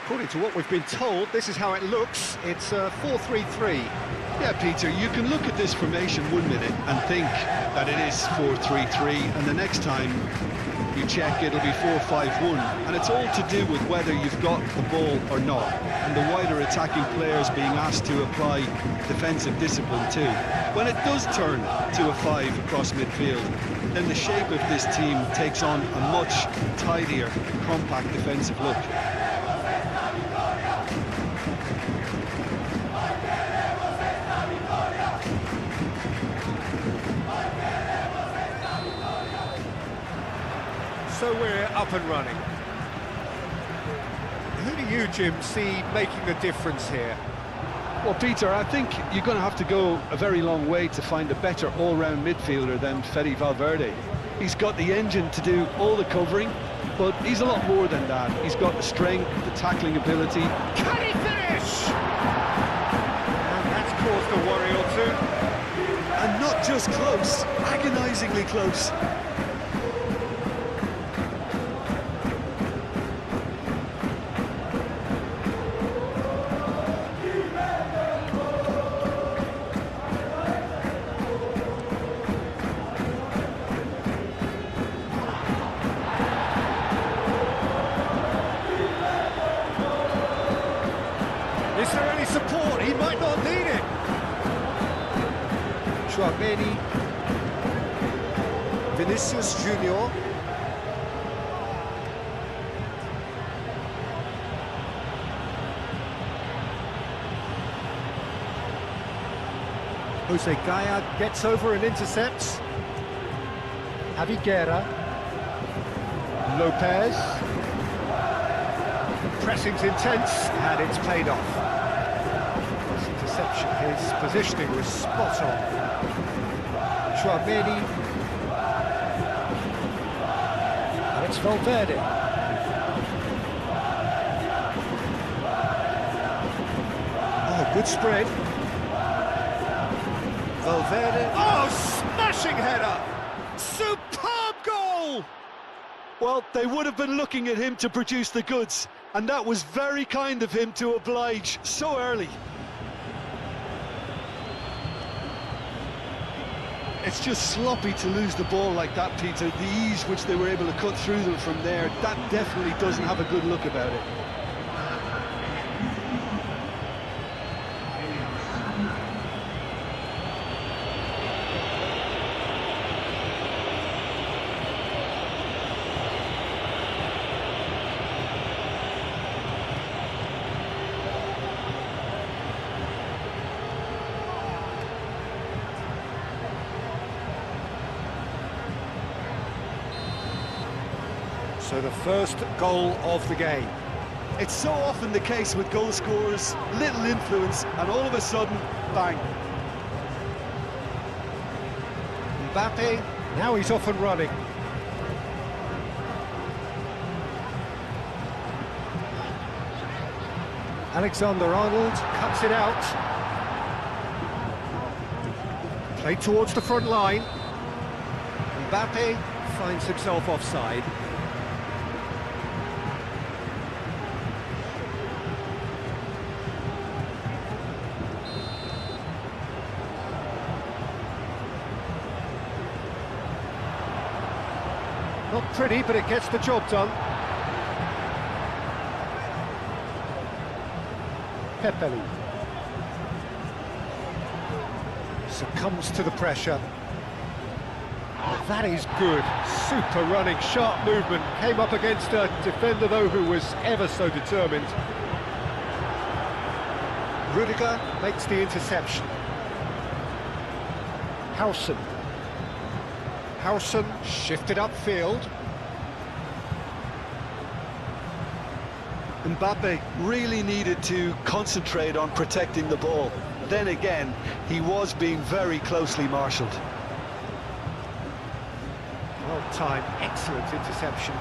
According to what we've been told, this is how it looks. It's a 4-3-3. Yeah, Peter, you can look at this formation 1 minute and think that it is 4-3-3, and the next time you check, it'll be 4-5-1. And it's all to do with whether you've got the ball or not, and the wider attacking players being asked to apply defensive discipline too. When it does turn to a 5 across midfield, then the shape of this team takes on a much tidier, compact defensive look. So we're up and running. Who do you, Jim, see making the difference here? Well, Peter, I think you're going to have to go a very long way to find a better all-round midfielder than Fede Valverde. He's got the engine to do all the covering, but he's a lot more than that. He's got the strength, the tackling ability. Can he finish? And that's caused a worry or two. And not just close, agonisingly close. Is there any support? He might not need it. Chouameni. Vinicius Junior. Jose Gaya gets over and intercepts. Javi Guerra. Lopez. Pressing's intense, and it's paid off. This interception, his positioning was spot on. Chouameni. And it's Valverde. Oh, good spread. Valverde. Oh, smashing header! Superb goal! Well, they would have been looking at him to produce the goods, and that was very kind of him to oblige so early. It's just sloppy to lose the ball like that, Peter. The ease which they were able to cut through them from there, that definitely doesn't have a good look about it. So the first goal of the game. It's so often the case with goal scorers, little influence, and all of a sudden, bang. Mbappe, now he's off and running. Alexander-Arnold cuts it out. Played towards the front line. Mbappe finds himself offside. Not pretty, but it gets the job done. Pepelu succumbs to the pressure. Oh, that is good. Super running, sharp movement. Came up against a defender, though, who was ever so determined. Rudiger makes the interception. Howson shifted upfield. Mbappe really needed to concentrate on protecting the ball. Then again, he was being very closely marshalled. Well timed, excellent interception.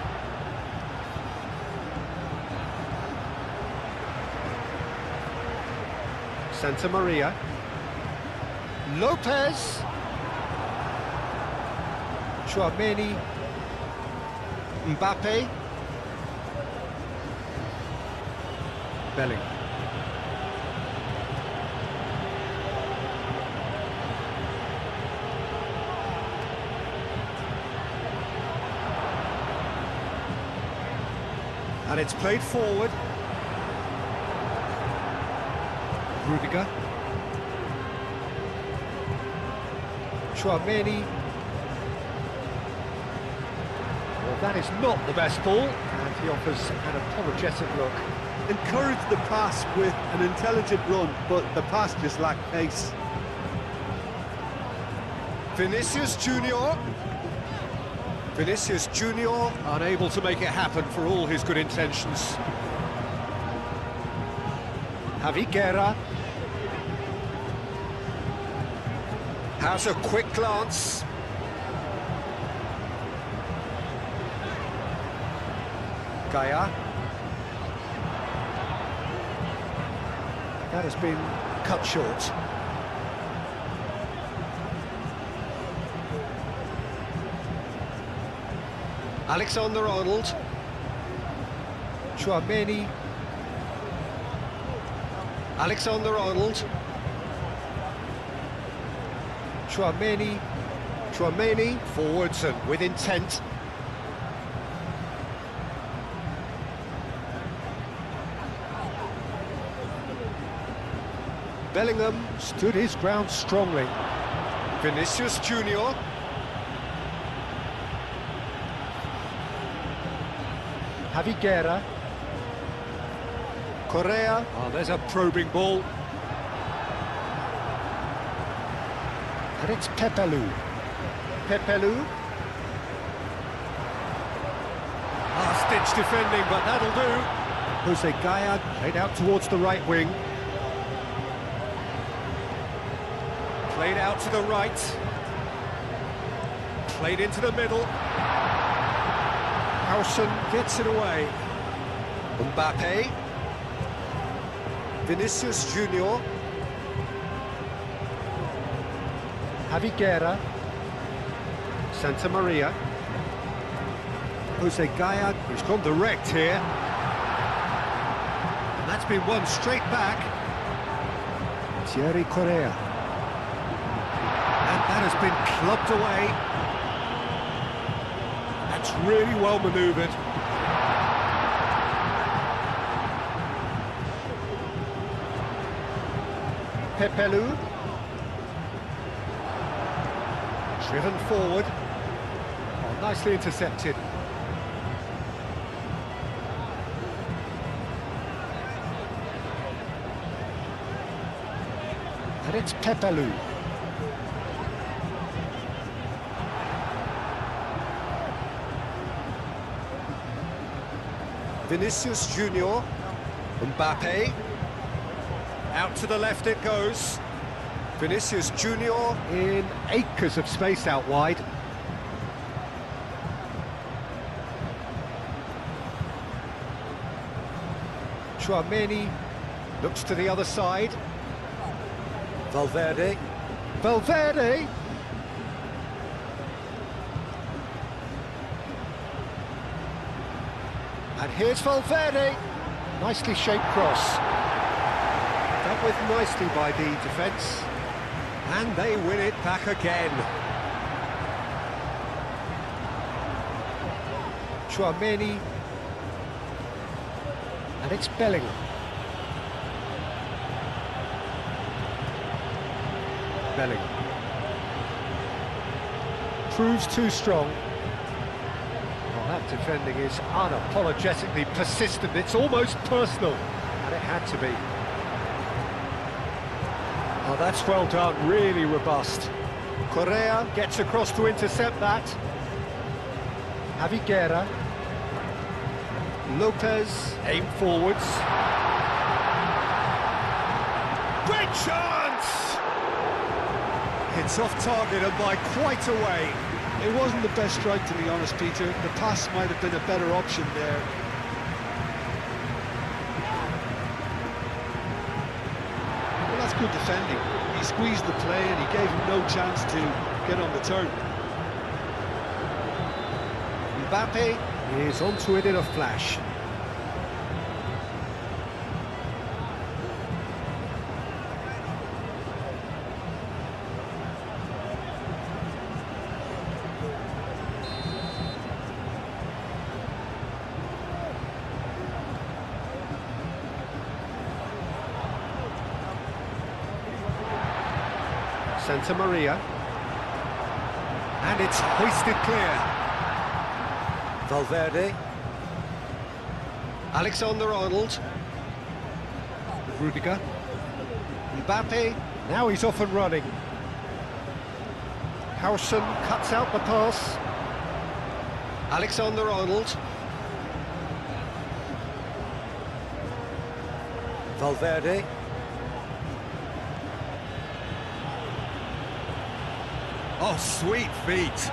Santa Maria. Lopez. Chouameni. Mbappe. Bellingham. And it's played forward. Rudiger. Tchouaméni. Well, that is not the best ball, and he offers an apologetic look. Encourage the pass with an intelligent run, but the pass just lacked pace. Vinicius Junior. Vinicius Junior unable to make it happen for all his good intentions. Javi Guerra has a quick glance. Gaia. That has been cut short. Alexander-Arnold. Tchouaméni. Alexander-Arnold. Tchouaméni. Tchouaméni forwards and with intent. Bellingham stood his ground strongly. Vinicius Junior. Javi Guerra. Correa. Oh, there's a probing ball. And it's Pepelu. Pepelu. Last-ditch defending, but that'll do. Jose Gaia played out towards the right wing. Played out to the right. Played into the middle. Howson gets it away. Mbappe. Vinicius Junior. Javi Guerra. Santa Maria. Jose Gaia, he's gone direct here. And that's been won straight back. Thierry Correa. And that has been clubbed away. That's really well manoeuvred. Pepelu. Driven forward. Oh, nicely intercepted. And it's Pepelu. Vinicius Junior. Mbappe. Out to the left it goes. Vinicius Junior in acres of space out wide. Tchouaméni looks to the other side. Valverde. Valverde! And here's Valverde. Nicely shaped cross. Dealt with nicely by the defence. And they win it back again. Tchouaméni. And it's Bellingham. Bellingham. Proves too strong. Well, that defending is unapologetically persistent. It's almost personal. And it had to be. Oh, that's well done, really robust. Correa gets across to intercept that. Javi Guerra. Lopez, aim forwards. Great chance! It's off target and by quite a way. It wasn't the best strike, to be honest, Peter. The pass might have been a better option there. Well, that's good defending. He squeezed the play and he gave him no chance to get on the turn. Mbappe is onto it in a flash. Santa Maria. And it's hoisted clear. Valverde. Alexander-Arnold. Rudiger. Mbappe. Now he's off and running. Howson cuts out the pass. Alexander-Arnold. Valverde. Oh, sweet feet.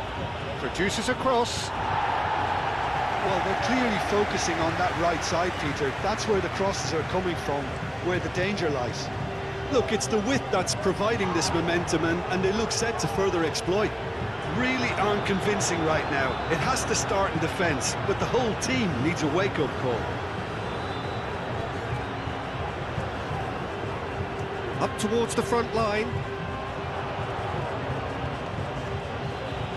Produces a cross. Well, they're clearly focusing on that right side, Peter. That's where the crosses are coming from, where the danger lies. Look, it's the width that's providing this momentum, and they look set to further exploit. Really aren't convincing right now. It has to start in defence, but the whole team needs a wake-up call. Up towards the front line.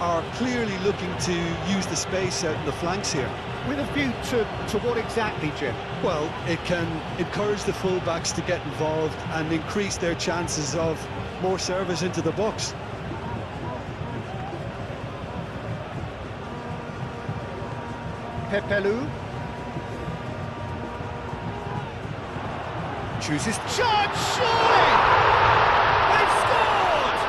Are clearly looking to use the space out in the flanks here. With a view to what exactly, Jim? Well, it can encourage the fullbacks to get involved and increase their chances of more service into the box. Pepelu. Chooses charge, surely! They've scored!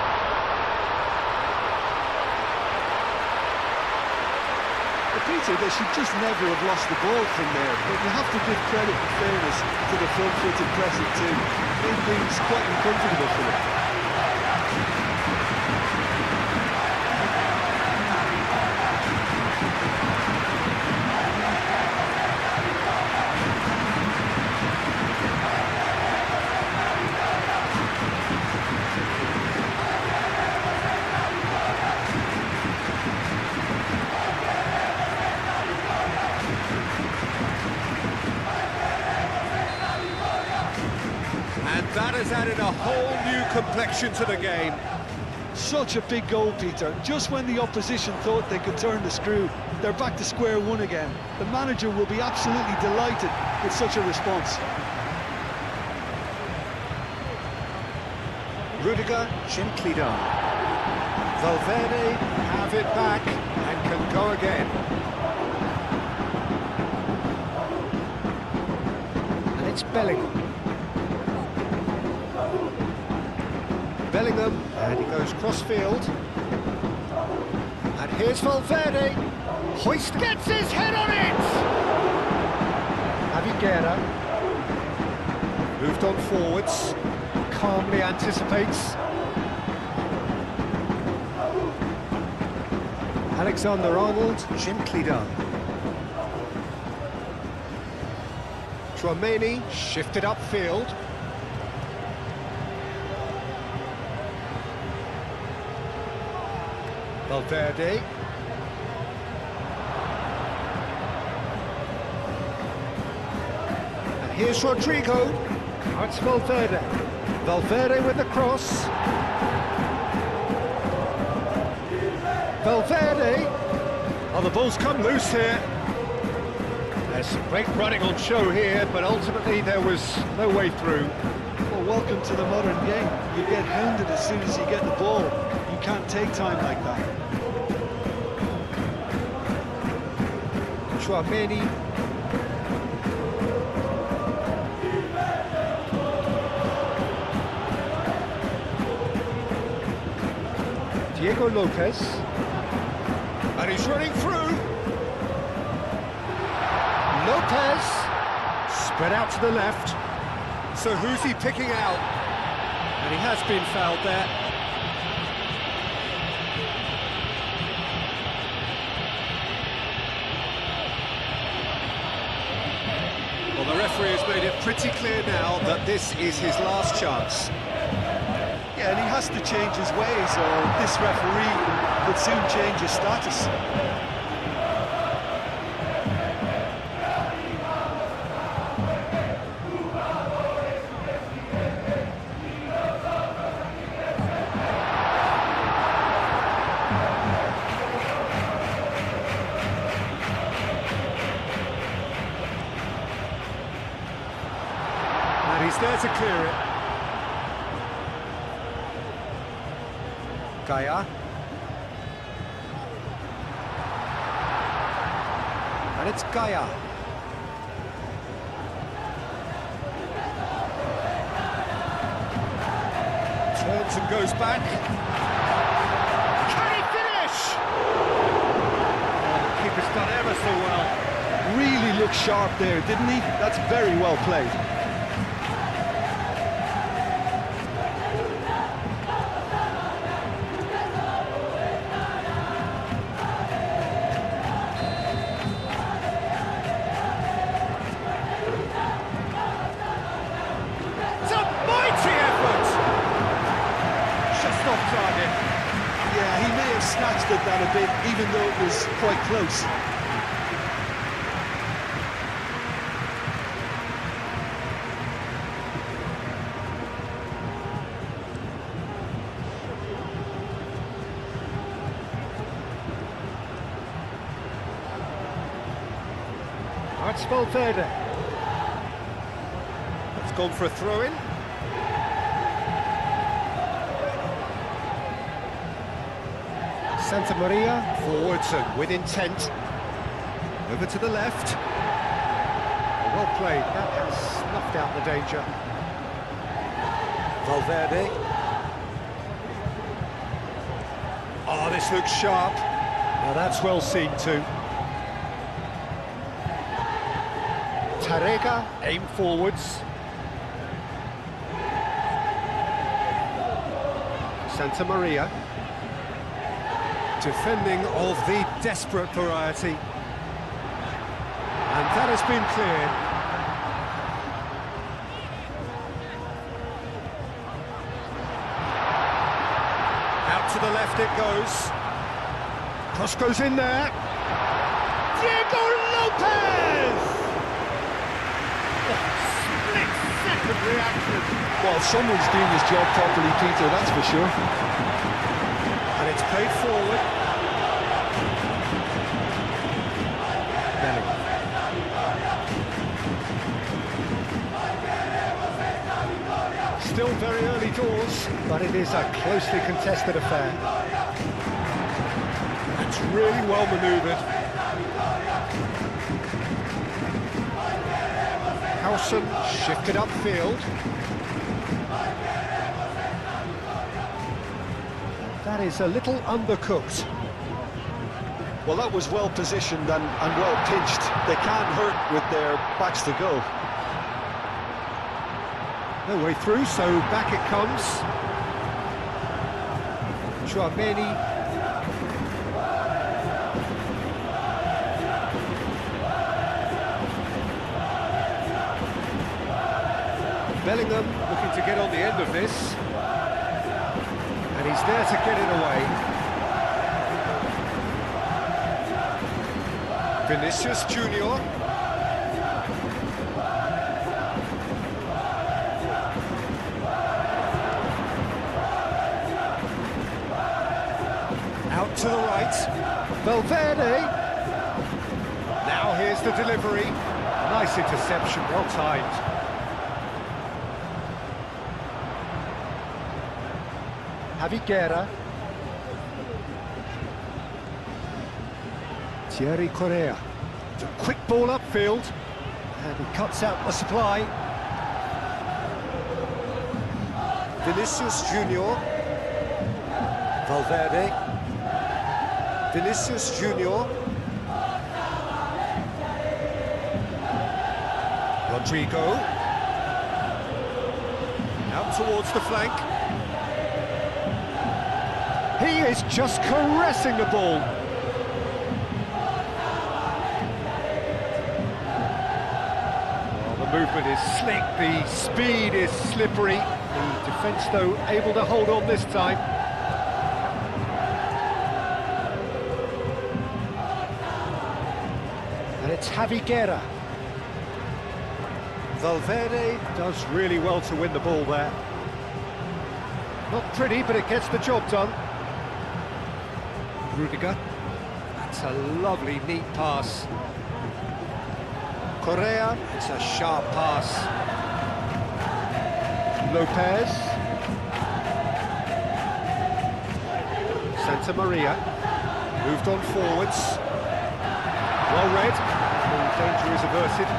But Peter, they should just never have lost the ball from there, but you have to give credit and fairness to the front-footed pressing too. Made things quite uncomfortable for them. That has added a whole new complexion to the game. Such a big goal, Peter. Just when the opposition thought they could turn the screw, they're back to square one again. The manager will be absolutely delighted with such a response. Rudiger, gently done. Valverde have it back and can go again. And it's Bellingham. Bellingham, and he goes cross-field. And here's Valverde. Hoist gets his head on it! Aviguera. Moved on forwards. Calmly anticipates. Alexander-Arnold, gently done. Tchouaméni, shifted upfield. Valverde. And here's Rodrigo. Now it's Valverde. Valverde with the cross. Valverde. Oh, the ball's come loose here. There's some great running on show here, but ultimately there was no way through. Well, welcome to the modern game. You get hounded as soon as you get the ball. You can't take time like that. Tchouaméni. Diego Lopez. And he's running through. Lopez. Spread out to the left. So who's he picking out? And he has been fouled there. Well, the referee has made it pretty clear now that this is his last chance. Yeah, and he has to change his ways, or this referee would soon change his status. And he's there to clear it. Gaia. And it's Gaia. Turns and goes back. Can he finish? Oh, the keeper's done ever so well. Really looked sharp there, didn't he? That's very well played. It's a mighty effort! Just off target. Yeah, he may have snatched at that a bit, even though it was quite close. That's Valverde. It's gone for a throw-in. Santa Maria, forwards and with intent. Over to the left. Well played, that has snuffed out the danger. Valverde. Oh, this looks sharp. Now that's well seen too. Tarega, aim forwards. Santa Maria. Defending of the desperate variety. And that has been cleared. Out to the left it goes. Cross goes in there. Diego Lopez! Split-second reaction. Well, someone's doing his job properly, Peter, that's for sure. And it's played forward. Bellingham. Still very early doors, but it is a closely contested affair. It's really well manoeuvred. Howson shifted upfield. That is a little undercooked. Well, that was well positioned and well pinched. They can't hurt with their backs to go. No way through, so back it comes. Chouameni. Bellingham looking to get on the end of this. And he's there to get it away. Vinicius Junior. Out to the right. Valverde. Now here's the delivery. Nice interception, well timed. Javi Guerra. Thierry Correa. It's a quick ball upfield. And he cuts out the supply. Vinicius Junior. Valverde. Vinicius Junior. Rodrigo. Out towards the flank. He is just caressing the ball. Well, the movement is slick, the speed is slippery. The defence, though, able to hold on this time. And it's Javi Guerra. Valverde does really well to win the ball there. Not pretty, but it gets the job done. Rudiger. That's a lovely, neat pass. Correa. It's a sharp pass. Lopez. Santa Maria, moved on forwards. Well read, the danger is averted.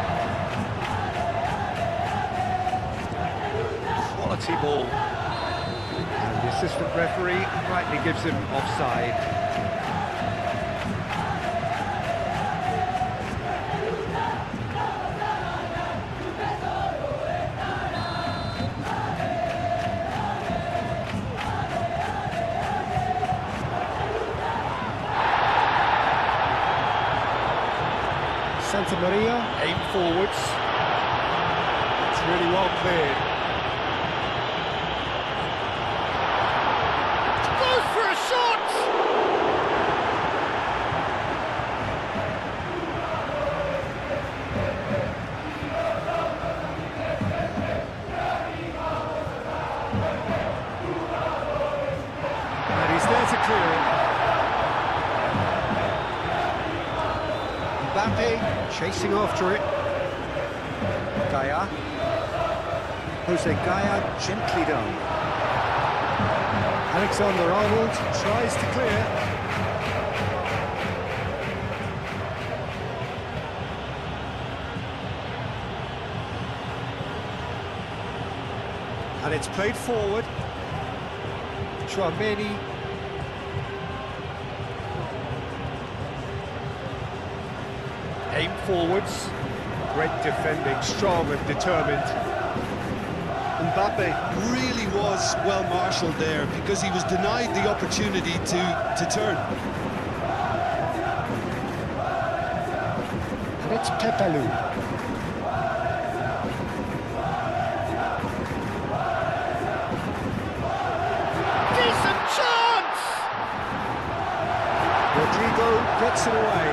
Quality ball. And the assistant referee rightly gives him offside. Santa Maria, aim forwards. It's really well cleared. Goes for a shot! And he's there to clear it. Mbappe chasing after it. Gaia. Jose Gaia, gently done. Alexander-Arnold tries to clear. And it's played forward. Chouameni. Aim forwards, great defending, strong and determined. Mbappe really was well marshalled there because he was denied the opportunity to turn. And it's Pepelu. Decent chance! Rodrigo gets it away.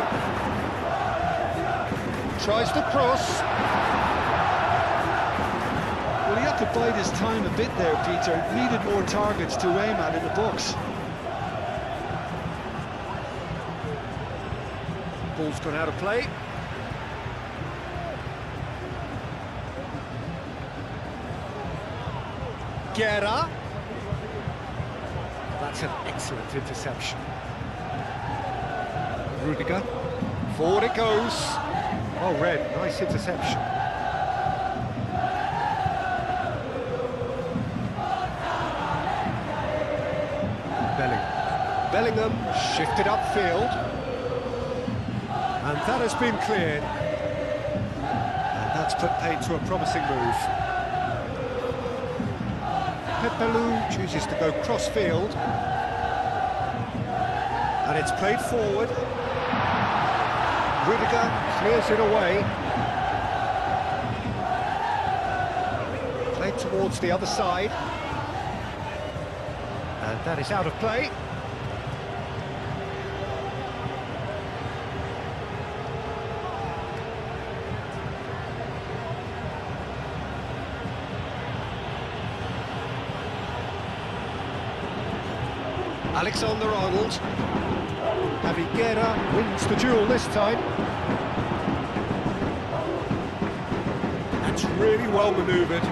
Tries to cross. Well, he had to bide his time a bit there, Peter. Needed more targets to aim at in the box. Ball's gone out of play. Guerra. That's an excellent interception. Rudiger. Forward it goes. Oh, Red, nice interception. Bellingham shifted upfield. And that has been cleared. And that's put paid to a promising move. Pepelu chooses to go cross-field. And it's played forward. Rudiger clears it away. Played towards the other side. And that is out of play. Alexander-Arnold. Javi Guerra wins the duel this time. That's really well manoeuvred.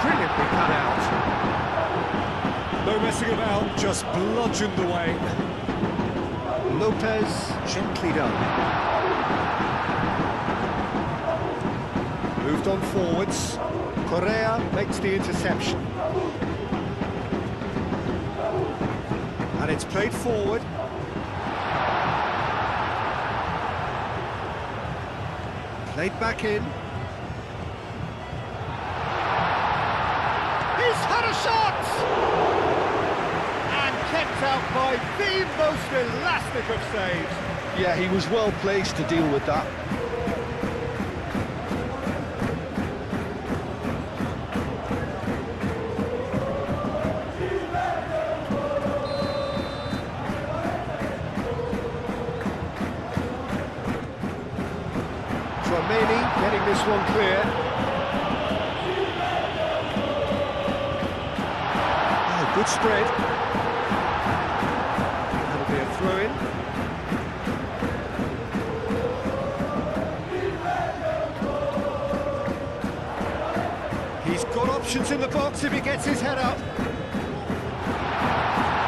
Brilliantly cut out. No messing about, just bludgeoned away. Lopez, gently done. Moved on forwards. Correa makes the interception. And it's played forward. Played back in. He's had a shot! And kept out by the most elastic of saves. Yeah, he was well placed to deal with that. Chouameni getting this one clear. Oh, good spread. That'll be a throw-in. He's Got options in the box if he gets his head up.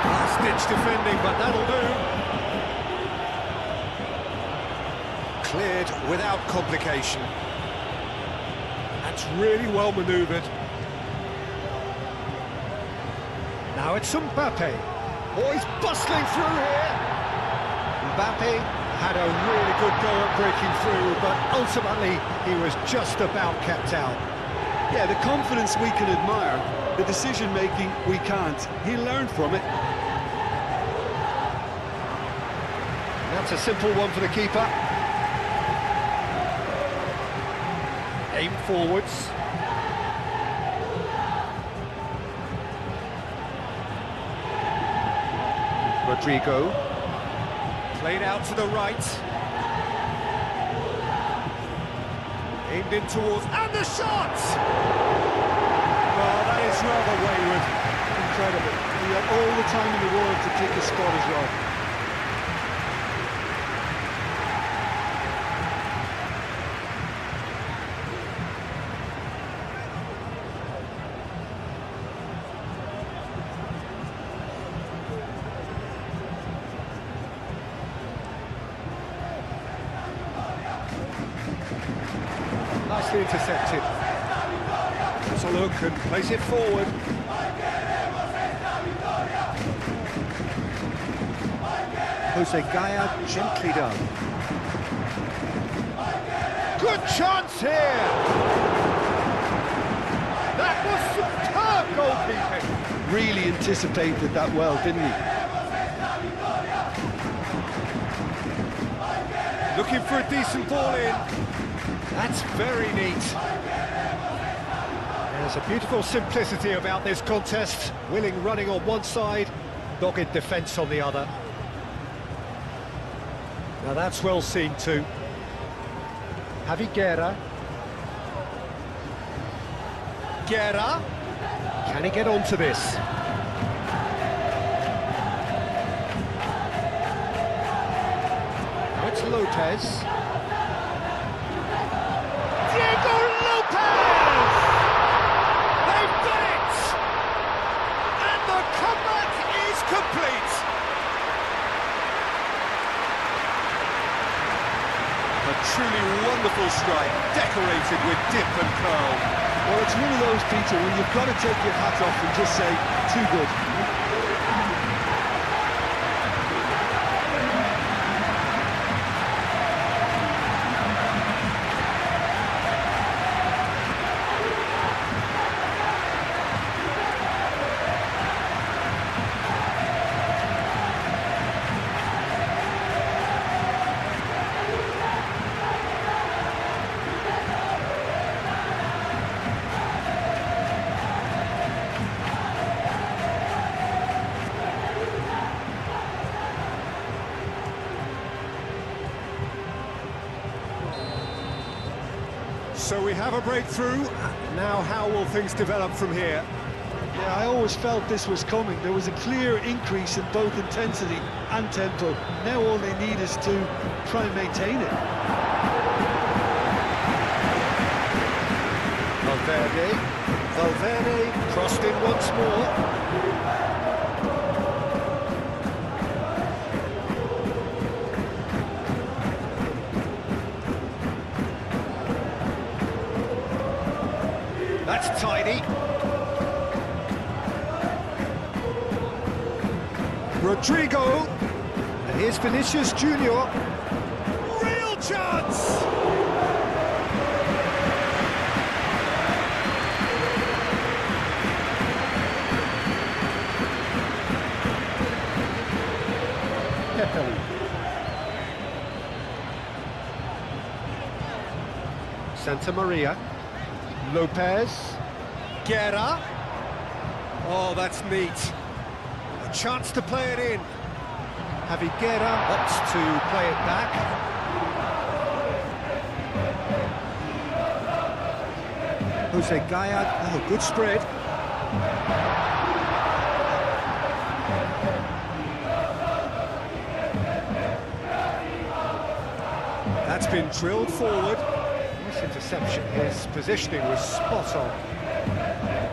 Last-ditch defending, but that'll do. Cleared without complication. That's really well manoeuvred. Now it's Mbappe. Oh, he's bustling through here. Mbappe had a really good go at breaking through, but ultimately he was just about kept out. Yeah, the confidence we can admire, the decision-making we can't. He learned from it. That's a simple one for the keeper. Aim forwards. Rodrigo. Played out to the right. Aimed in towards... And the shot! Well, that is rather wayward. Incredible. He had all the time in the world to pick a spot as well. Nicely intercepted. Let's a look and place it forward. Jose Gaya, gently done. Good chance here! That was superb goalkeeping! Really anticipated that well, didn't he? Looking for a decent ball in. That's very neat. There's a beautiful simplicity about this contest. Willing running on one side, dogged defence on the other. Now that's well seen too. Javi Guerra. Guerra. Can he get onto this? Now it's Lopez. Diego Lopez! They've done it! And the comeback is complete! A truly wonderful strike, decorated with dip and curl. Well, it's one of those, Peter, when you've got to take your hat off and just say, too good. So we have a breakthrough. Now how will things develop from here? Yeah, I always felt this was coming. There was a clear increase in both intensity and tempo. Now all they need is to try and maintain it. Valverde crossed in once more. That's tidy. Rodrigo. And here's Vinicius Junior. Real chance! Santa Maria. Lopez. Guerra. Oh, that's neat. A chance to play it in. Javi Guerra opts to play it back. Jose Gaya. Oh, good spread. That's been drilled forward. Nice interception. His positioning was spot on.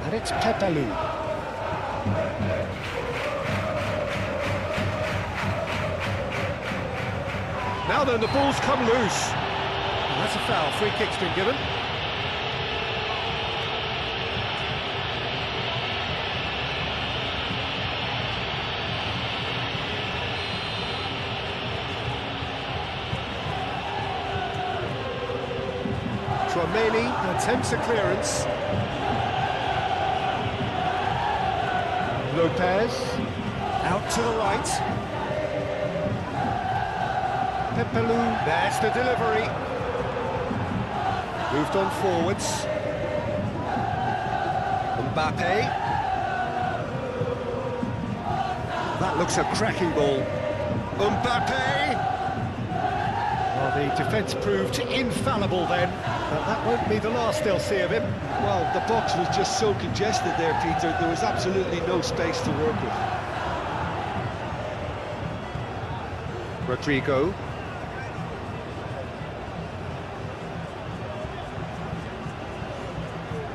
And it's Pepelu. Now then, the ball's come loose. And that's a foul. Free kick's been given. Tchouaméni attempts a clearance. Lopez, out to the right. Pepelu, there's the delivery. Moved on forwards. Mbappe. That looks a cracking ball. Mbappe! Well, the defence proved infallible then, but that won't be the last they'll see of him. Well, the box was just so congested there, Peter. There was absolutely no space to work with. Rodrigo.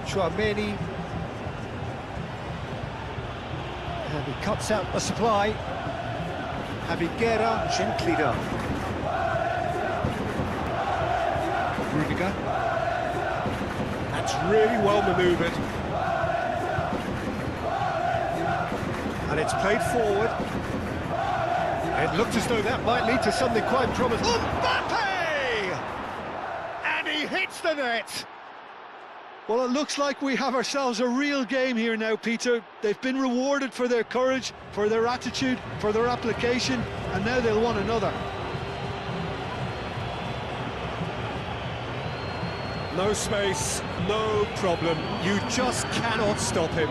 Tchouaméni. And he cuts out the supply. Javiguera, gently done. Rudiger. That's really well manoeuvred. And it's played forward. It looked as though that might lead to something quite promising. Mbappe! And he hits the net! Well, it looks like we have ourselves a real game here now, Peter. They've been rewarded for their courage, for their attitude, for their application, and now they'll want another. No space, no problem. You just cannot stop him.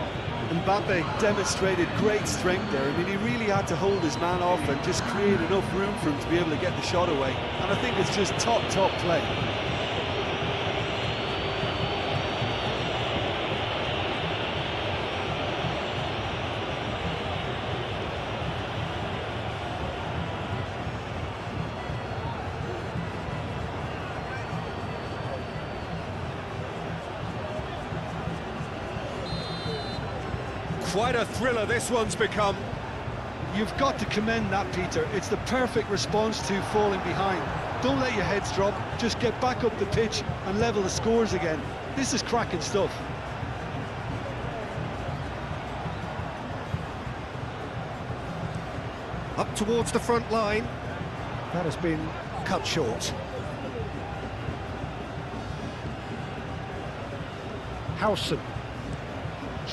Mbappe demonstrated great strength there. I mean, he really had to hold his man off and just create enough room for him to be able to get the shot away. And I think it's just top play. Quite a thriller this one's become. You've got to commend that, Peter. It's the perfect response to falling behind. Don't let your heads drop, just get back up the pitch and level the scores again. This is cracking stuff. Up towards the front line. That has been cut short. Howson.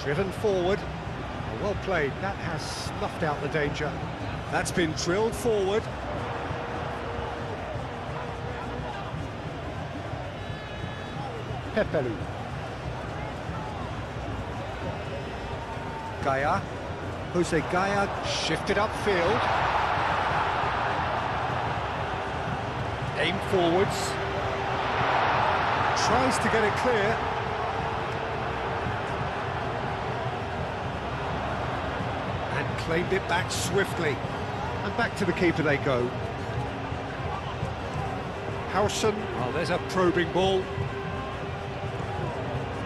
Driven forward. Well played, that has snuffed out the danger. That's been drilled forward. Pepelu. Gaia. Jose Gaia shifted upfield. Aim forwards. Tries to get it clear. Claimed it back swiftly, and back to the keeper they go. Howson, well, there's a probing ball.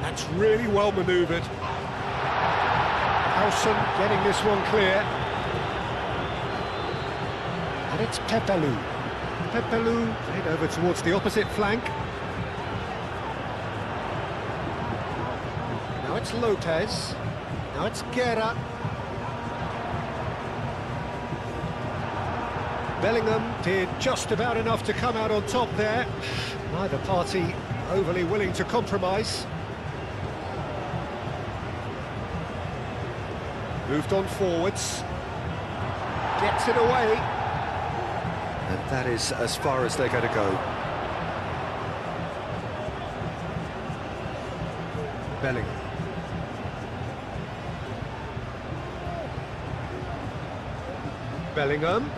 That's really well manoeuvred. Howson getting this one clear. And it's Pepelu. Pepelu head over towards the opposite flank. Now it's Lopez. Now it's Guerra. Bellingham did just about enough to come out on top there. Neither party overly willing to compromise. Moved on forwards. Gets it away. And that is as far as they're going to go. Bellingham. Bellingham.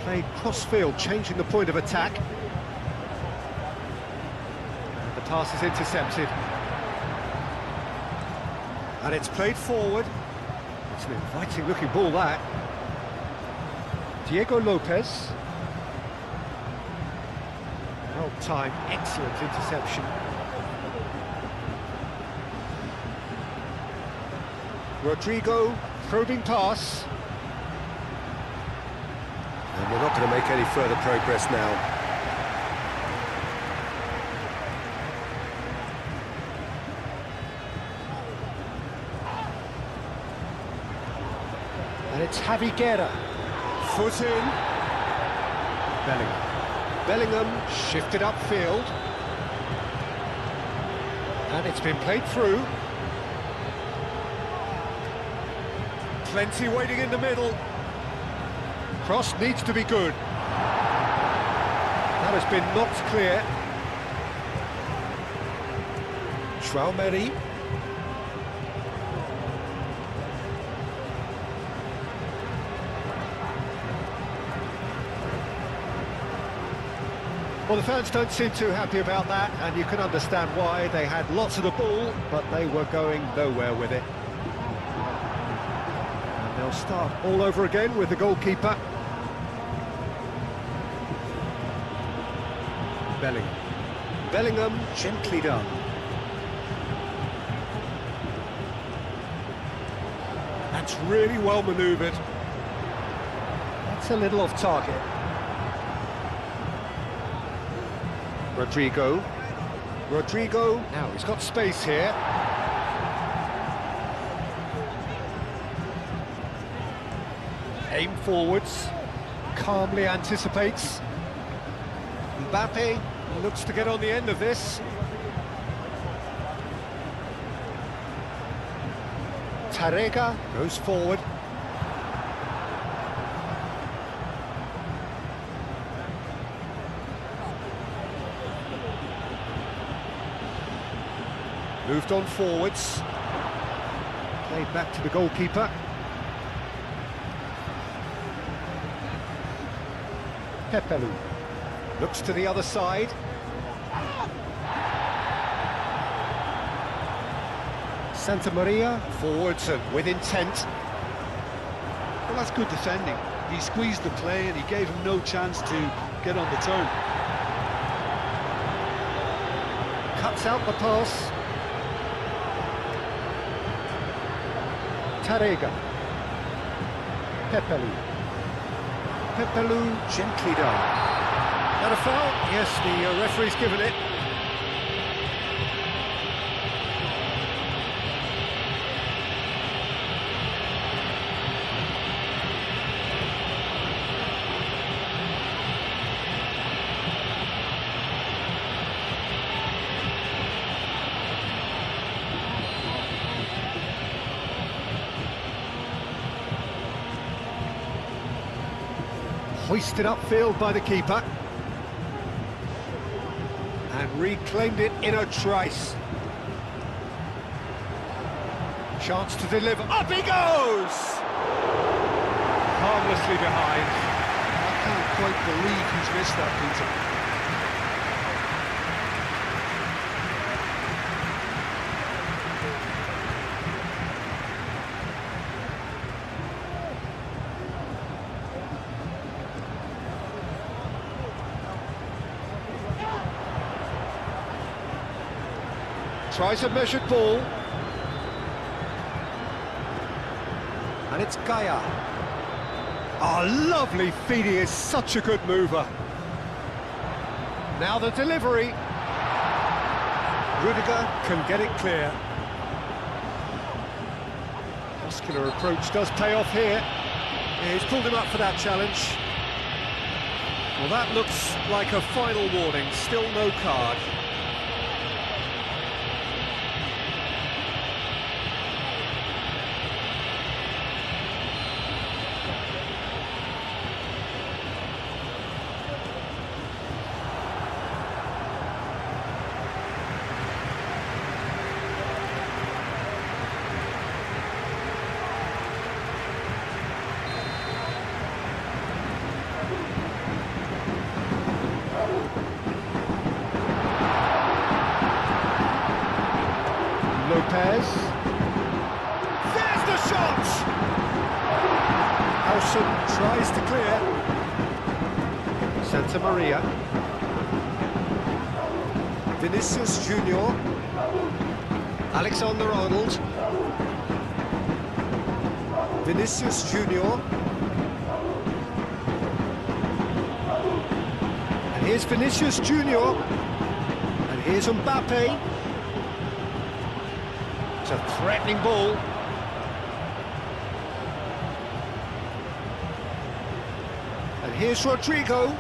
Played cross-field, changing the point of attack. The pass is intercepted. And it's played forward. It's an inviting-looking ball, that. Diego Lopez. Well-timed, excellent interception. Rodrigo, probing pass. And we're not going to make any further progress now. And it's Javi Guerra. Foot in. Bellingham. Bellingham shifted upfield. And it's been played through. Plenty waiting in the middle. Cross needs to be good. That has been knocked clear. Traoré. Well, the fans don't seem too happy about that, and you can understand why. They had lots of the ball, but they were going nowhere with it. And they'll start all over again with the goalkeeper. Bellingham. Bellingham, gently done. That's really well manoeuvred. That's a little off target. Rodrigo. Rodrigo, now he's got space here. Aim forwards, calmly anticipates. Mbappe looks to get on the end of this. Tarega goes forward. Moved on forwards. Played back to the goalkeeper. Pepelu looks to the other side. Santa Maria forwards and with intent. Well, that's good defending. He squeezed the play and he gave him no chance to get on the turn. Cuts out the pass. Tarega. Pepelu. Pepelu, gently done. That a foul? Yes, the referee's given it. Hoisted upfield by the keeper. And reclaimed it in a trice. Chance to deliver. Up he goes! Harmlessly behind. I can't quite believe he's missed that, Peter. Tries a measured ball. And it's Gaia. Oh, lovely feed, he is such a good mover. Now the delivery. Rudiger can get it clear. Muscular approach does pay off here. Yeah, he's pulled him up for that challenge. Well, that looks like a final warning, still no card. Lopez. There's the shot! Howson tries to clear. Santa Maria. Vinicius Junior. Alexander-Arnold. Vinicius Junior. And here's Vinicius Junior. And here's Mbappe. It's a threatening ball. And here's Rodrigo.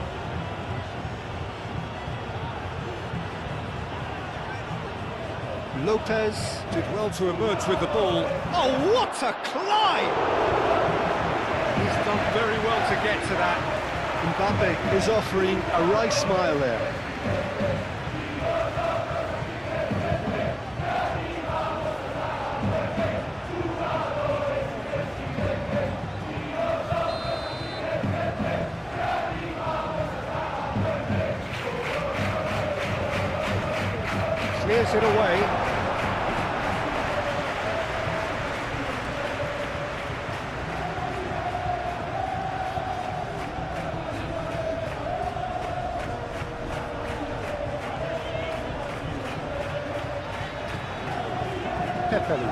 Lopez did well to emerge with the ball. Oh, what a climb! He's done very well to get to that. Mbappe is offering a right smile there. Clears it away. Pepelu.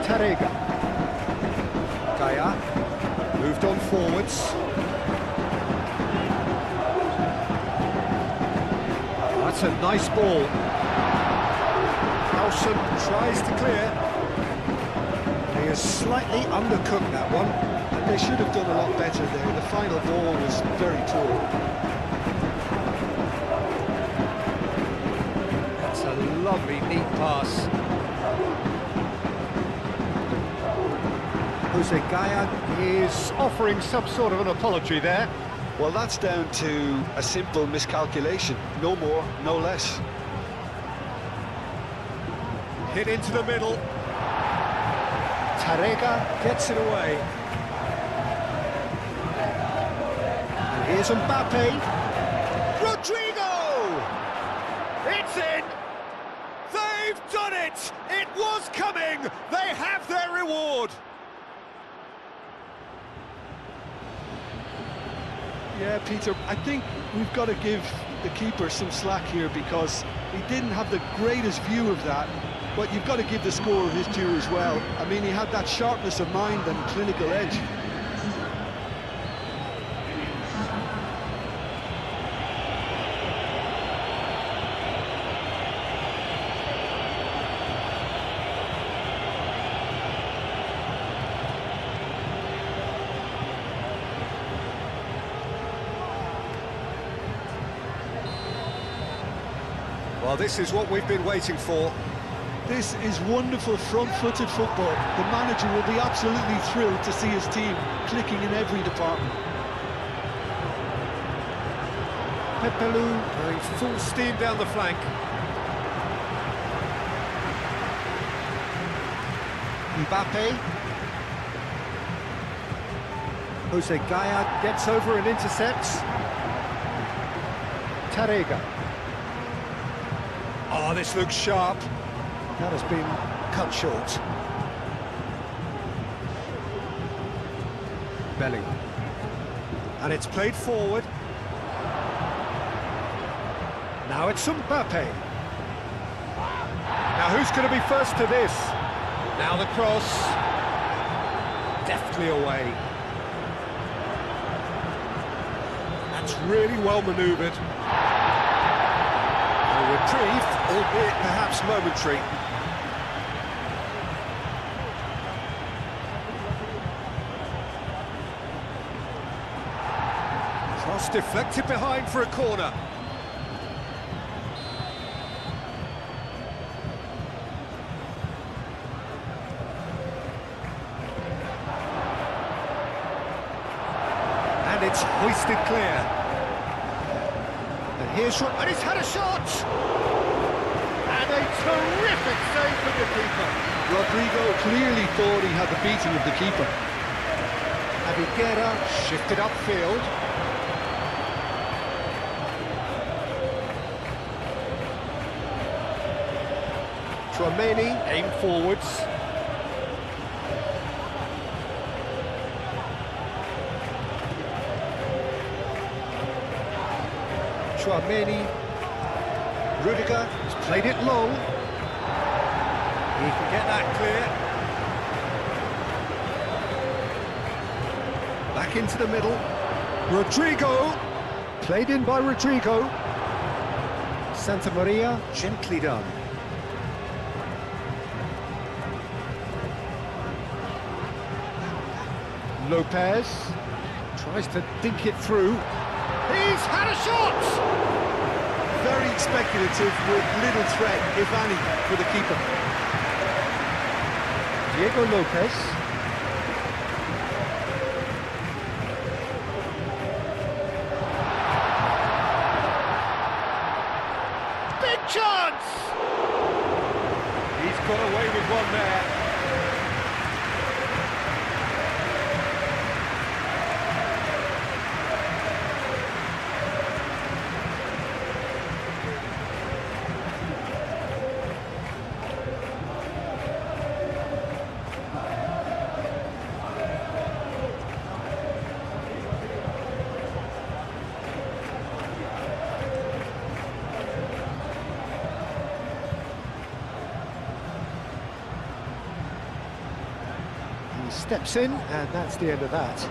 Tarega. Kaya. Moved on forwards. That's a nice ball. Howson tries to clear. He has slightly undercooked that one. And they should have done a lot better there. The final ball was very poor. That's a lovely, neat pass. Jose Gaya is offering some sort of an apology there. Well, that's down to a simple miscalculation. No more, no less. Hit into the middle. Tarega gets it away. And here's Mbappe. Rodrigo! It's in! They've done it! It was coming! They have their reward! Yeah, Peter, I think we've got to give the keeper some slack here because he didn't have the greatest view of that, but you've got to give the scorer his due as well. I mean, he had that sharpness of mind and clinical edge. Well, this is what we've been waiting for. This is wonderful front-footed football. The manager will be absolutely thrilled to see his team clicking in every department. Pepelu going full steam down the flank. Mbappe. Jose Gaya gets over and intercepts. Tarega. Oh, this looks sharp. That has been cut short. Bellingham. And it's played forward. Now it's Mbappe. Now who's going to be first to this? Now the cross. Deftly away. That's really well manoeuvred. A reprieve, albeit perhaps momentary. Cross deflected behind for a corner. And it's hoisted clear. And here's and he's had a shot! And a terrific save from the keeper. Rodrigo clearly thought he had the beating of the keeper. Higuera shifted upfield. Tchouaméni aimed forwards. Tchouaméni. Rudiger has played it long. He can get that clear. Back into the middle. Rodrigo. Played in by Rodrigo. Santa Maria, gently done. Lopez tries to dink it through. He's had a shot! Very speculative with little threat, if any, for the keeper. Diego Lopez. Big chance! He's got away with one there. He steps in, and that's the end of that.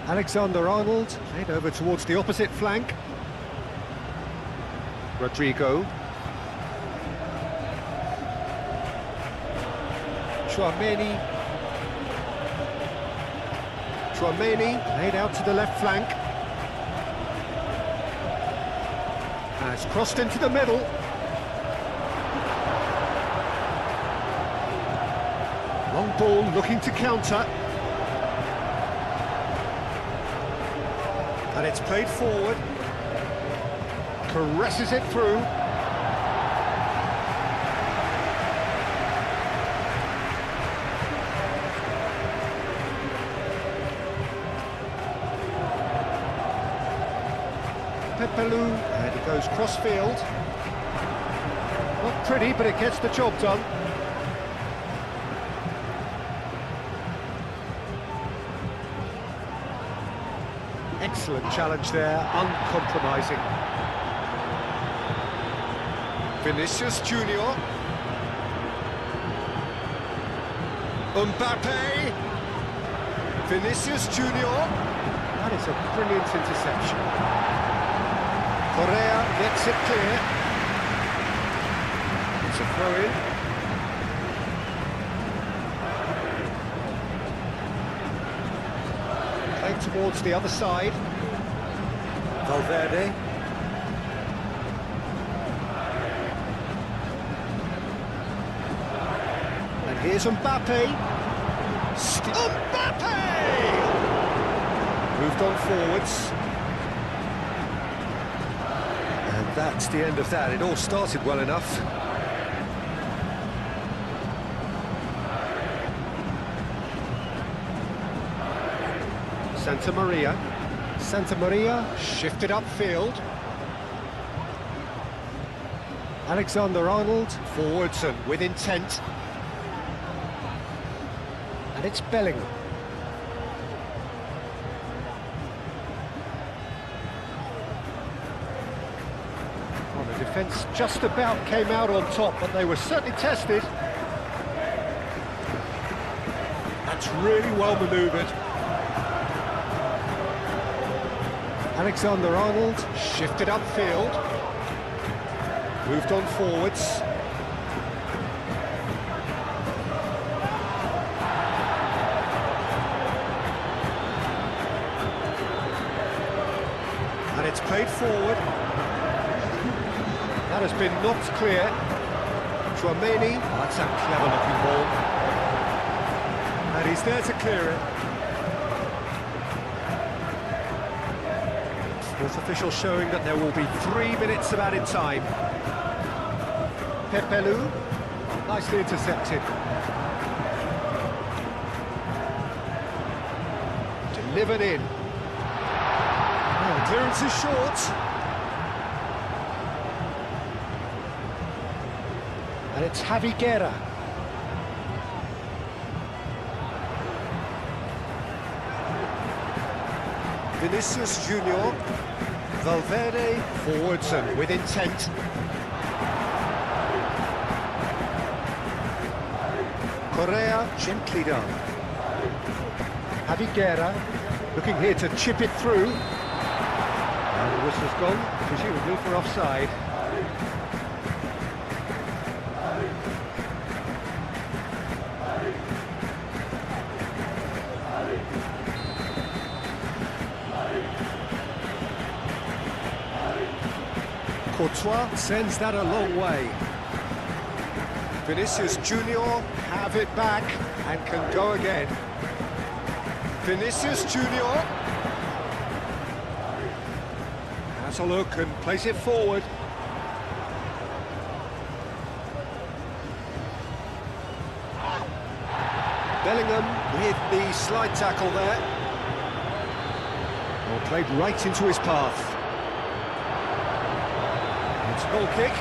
Alexander-Arnold played over towards the opposite flank. Rodrigo. Tchouameni played out to the left flank. Has crossed into the middle. Long ball looking to counter. And it's played forward. Caresses it through. Pepelu, and it goes cross-field. Not pretty, but it gets the job done. Excellent challenge there, uncompromising. Vinicius Junior. Mbappe. Vinicius Junior. That is a brilliant interception. Correa gets it clear. It's a throw-in. Played towards the other side. Valverde. And here's Mbappe. Mbappe! Moved on forwards. And that's the end of that. It all started well enough. Santa Maria shifted upfield. Alexander-Arnold forwards and with intent. And it's Bellingham. Well, the defence just about came out on top, but they were certainly tested. That's really well manoeuvred. Alexander-Arnold shifted upfield, moved on forwards. And it's played forward. That has been knocked clear. Tchouameni, oh, that's a clever looking ball. And he's there to clear it. Fourth official showing that there will be 3 minutes of added time. Pepelu, nicely intercepted. Delivered in. Oh, clearance is short. And it's Javi Guerra. Vinicius Junior. Valverde forwards and with intent. Correa gently done. Javi Guerra looking here to chip it through. And the whistle's gone, presumably for offside. Courtois sends that a long way. Vinicius Junior have it back and can go again. Vinicius Junior has a look and plays it forward. Bellingham with the slide tackle there. Well, played right into his path. It's a goal kick.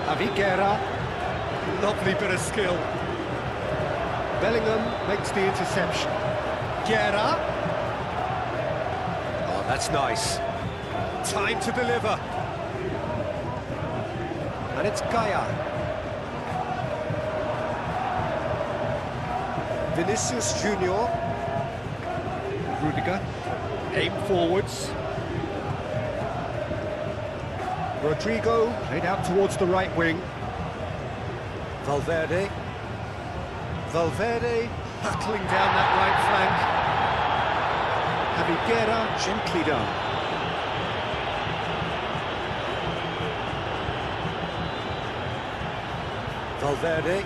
Javi Guerra, lovely bit of skill. Bellingham makes the interception. Guerra. Oh, that's nice. Time to deliver. And it's Gaia. Vinicius Junior. Rudiger. Aim forwards. Rodrigo played out towards the right wing. Valverde. Valverde battling down that right flank. Javi Guerra gently done. Valverde.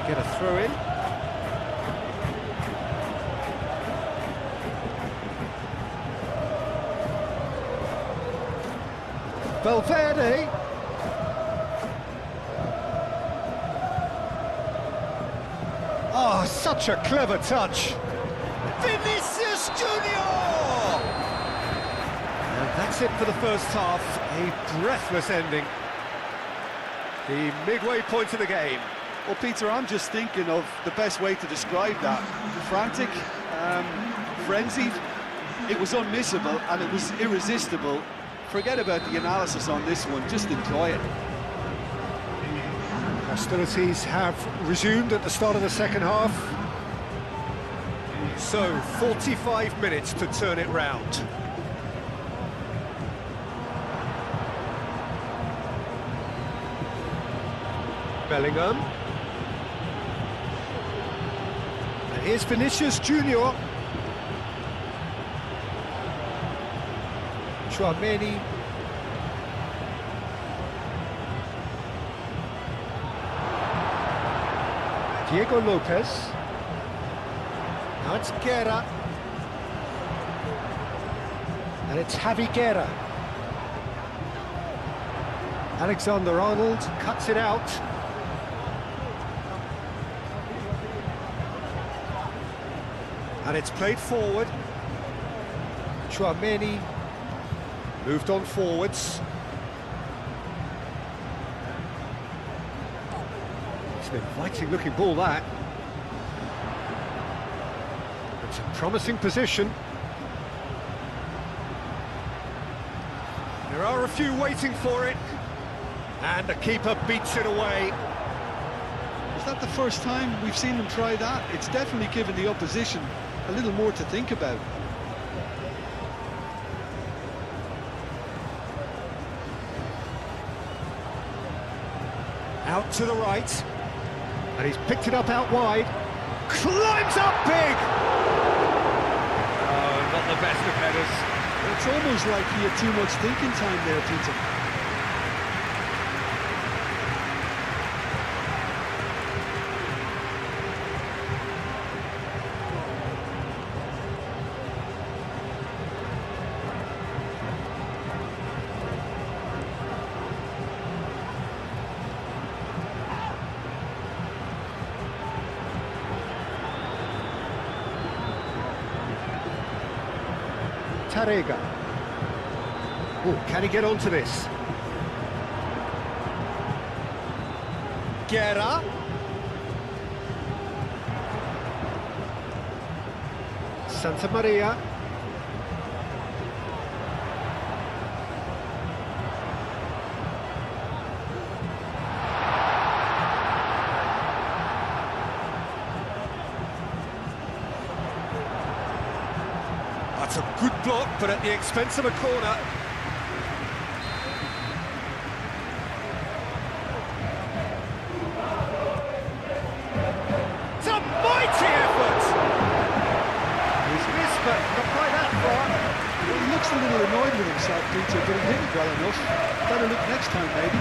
Get a throw in. Valverde. Oh, such a clever touch. Vinicius Junior! And that's it for the first half. A breathless ending. The midway point of the game. Well, Peter, I'm just thinking of the best way to describe that. Frantic, frenzied. It was unmissable and it was irresistible. Forget about the analysis on this one, just enjoy it. Hostilities have resumed at the start of the second half. So, 45 minutes to turn it round. Bellingham. And here's Vinicius Junior. Chouameni. Diego Lopez. Now it's Guerra. And it's Javi Guerra. Alexander-Arnold cuts it out. And it's played forward. Chouameni moved on forwards. It's an inviting looking ball, that. It's a promising position. There are a few waiting for it. And the keeper beats it away. Is that the first time we've seen them try that? It's definitely given the opposition a little more to think about. Out to the right, and he's picked it up out wide, climbs up big! Oh, not the best of headers. It's almost like he had too much thinking time there, Peter. Tarega. Oh, can he get onto this? Guerra. Santa Maria. That's a good block, but at the expense of a corner. It's a mighty effort! He's missed, but not quite that far. Well, he looks a little annoyed with himself, Peter, but he hit it well enough. Better look next time, maybe.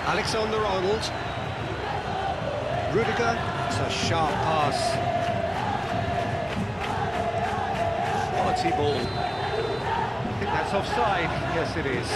Alexander-Arnold. Rudiger, it's a sharp pass. Quality ball. I think that's offside. Yes, it is.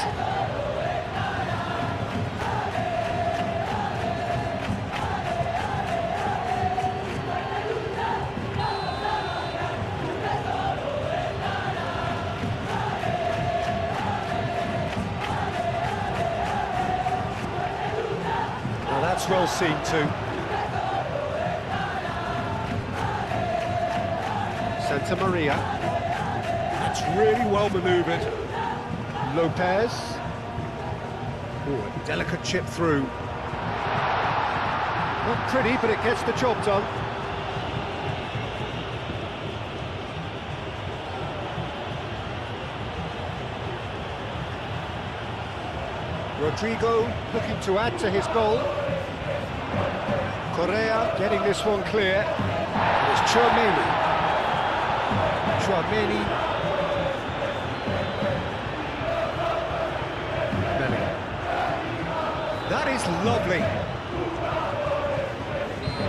That's well seen too. Santa Maria. That's really well manoeuvred. Lopez. Oh, a delicate chip through. Not pretty, but it gets the job done. Rodrigo looking to add to his goal. Correa getting this one clear. It's Tchouaméni. Bellingham. That is lovely.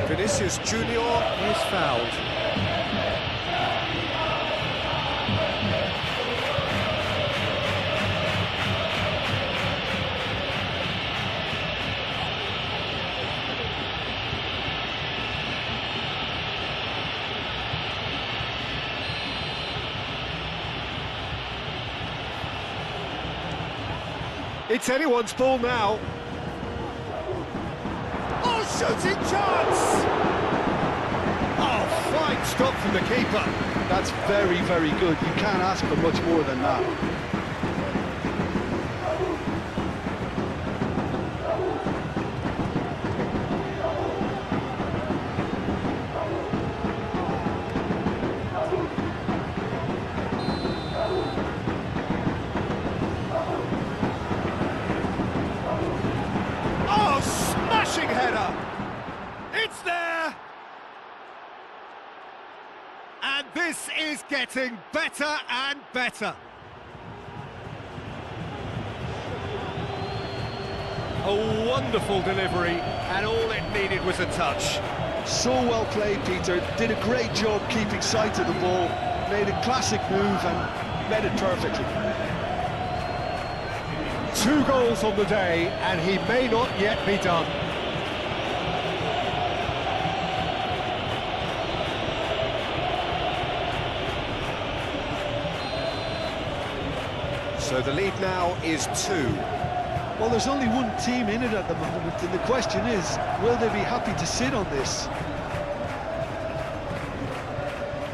Vinicius Junior is fouled. It's anyone's ball now. Oh, shooting chance! Oh, fine stop from the keeper. That's very, very good. You can't ask for much more than that. Header. It's there. And this is getting better and better. A wonderful delivery, and all it needed was a touch. So well played, Peter. Did a great job keeping sight of the ball. Made a classic move and met it perfectly. 2 goals on the day, and he may not yet be done. So the lead now is 2. Well, there's only one team in it at the moment, and the question is, will they be happy to sit on this?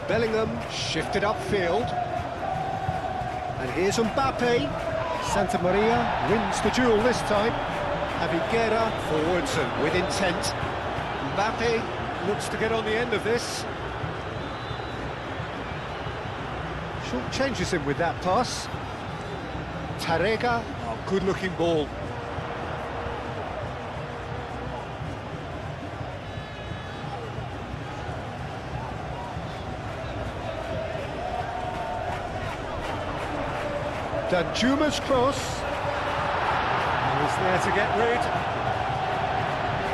Bellingham shifted upfield. And here's Mbappe. Santa Maria wins the duel this time. Guerra forwards and with intent. Mbappe looks to get on the end of this. Short changes him with that pass. Tarega, oh, good-looking ball. Danjuma's cross. He's there to get rid.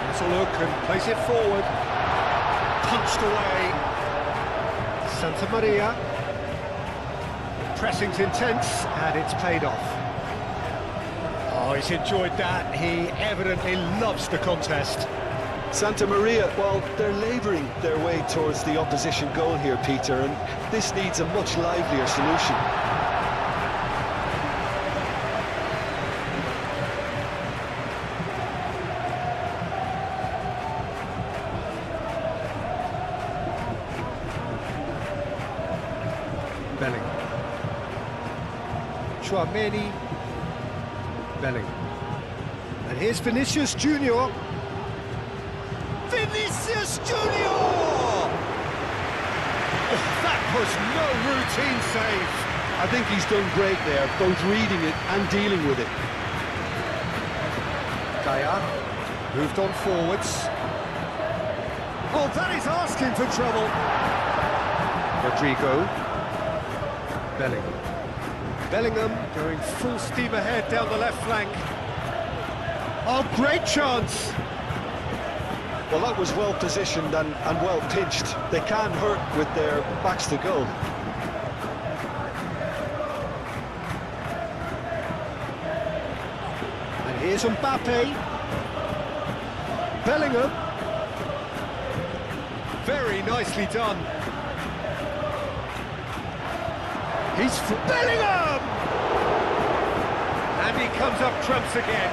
Has a look and plays it forward. Punched away. Santa Maria. Pressing's intense, and it's paid off. Oh, he's enjoyed that. He evidently loves the contest. Santa Maria, well, they're labouring their way towards the opposition goal here, Peter, and this needs a much livelier solution. Bellingham. Chouameni. Bellingham. And here's Vinicius Junior. Vinicius Junior! Oh, that was no routine save. I think he's done great there, both reading it and dealing with it. Gaia moved on forwards. Oh, that is asking for trouble. Rodrigo. Bellingham. Bellingham going full steam ahead down the left flank. Oh, great chance! Well, that was well positioned and well pitched. They can't hurt with their backs to goal. And here's Mbappe. Bellingham. Very nicely done. He's Bellingham! And he comes up trumps again.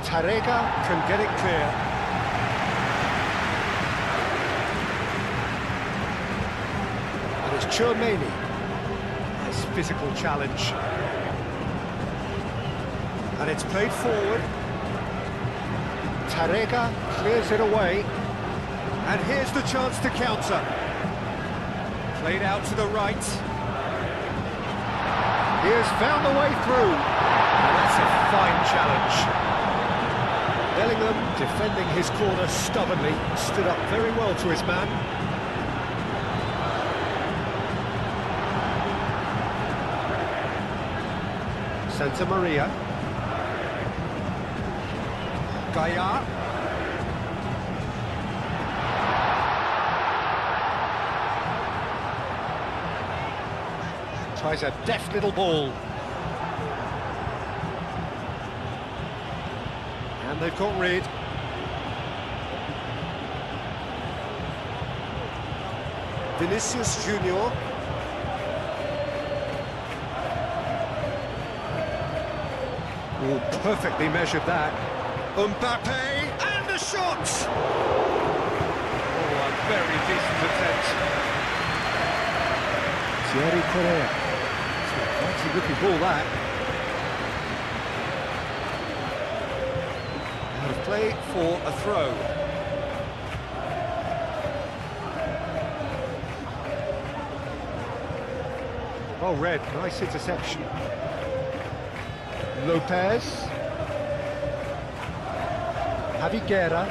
Tarega can get it clear. It's Chouameni. Nice physical challenge. And it's played forward. Tarega clears it away. And here's the chance to counter. Played out to the right. He has found the way through. And that's a fine challenge. Bellingham, defending his corner stubbornly, stood up very well to his man. Santa Maria. Gaia. Tries a deft little ball. And they've got rid. Vinicius Junior. Oh, perfectly measured that. Mbappe, and the shot! Oh, a very decent attempt. Thierry Correa. It's a fancy looking ball, that. Out of play for a throw. Oh, red, nice interception. Lopez. Javiguera.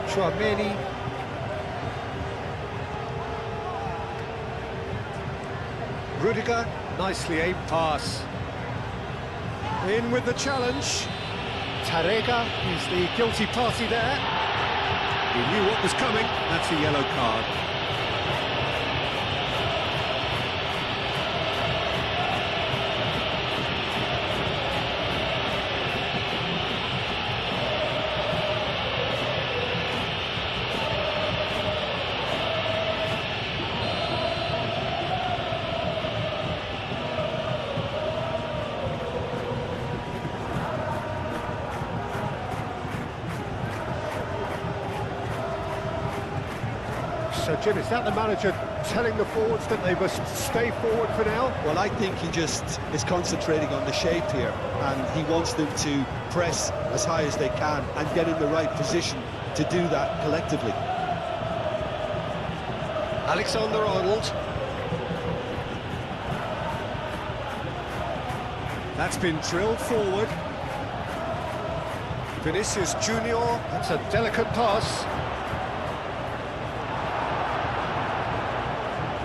Chouameni. Rudiger, nicely aimed pass. In with the challenge. Tarega, he's the guilty party there. He knew what was coming. That's a yellow card. So, Jim, is that the manager telling the forwards that they must stay forward for now? Well, I think he just is concentrating on the shape here, and he wants them to press as high as they can and get in the right position to do that collectively. Alexander-Arnold. That's been drilled forward. Vinicius Junior, that's a delicate pass.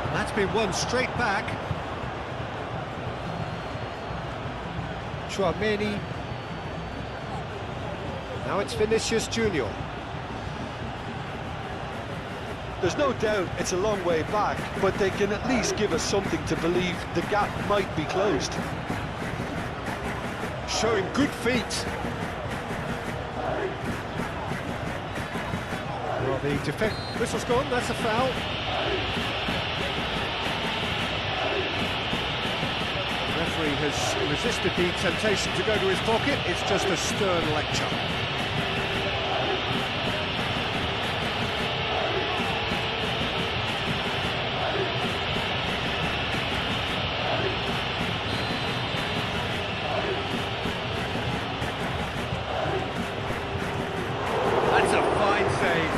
And that's been won straight back. Chouameni. Now it's Vinicius Junior. There's no doubt it's a long way back, but they can at least give us something to believe the gap might be closed. Showing good feet. Well, the defense... Whistle's gone, that's a foul. The referee has resisted the temptation to go to his pocket. It's just a stern lecture. That's a fine save.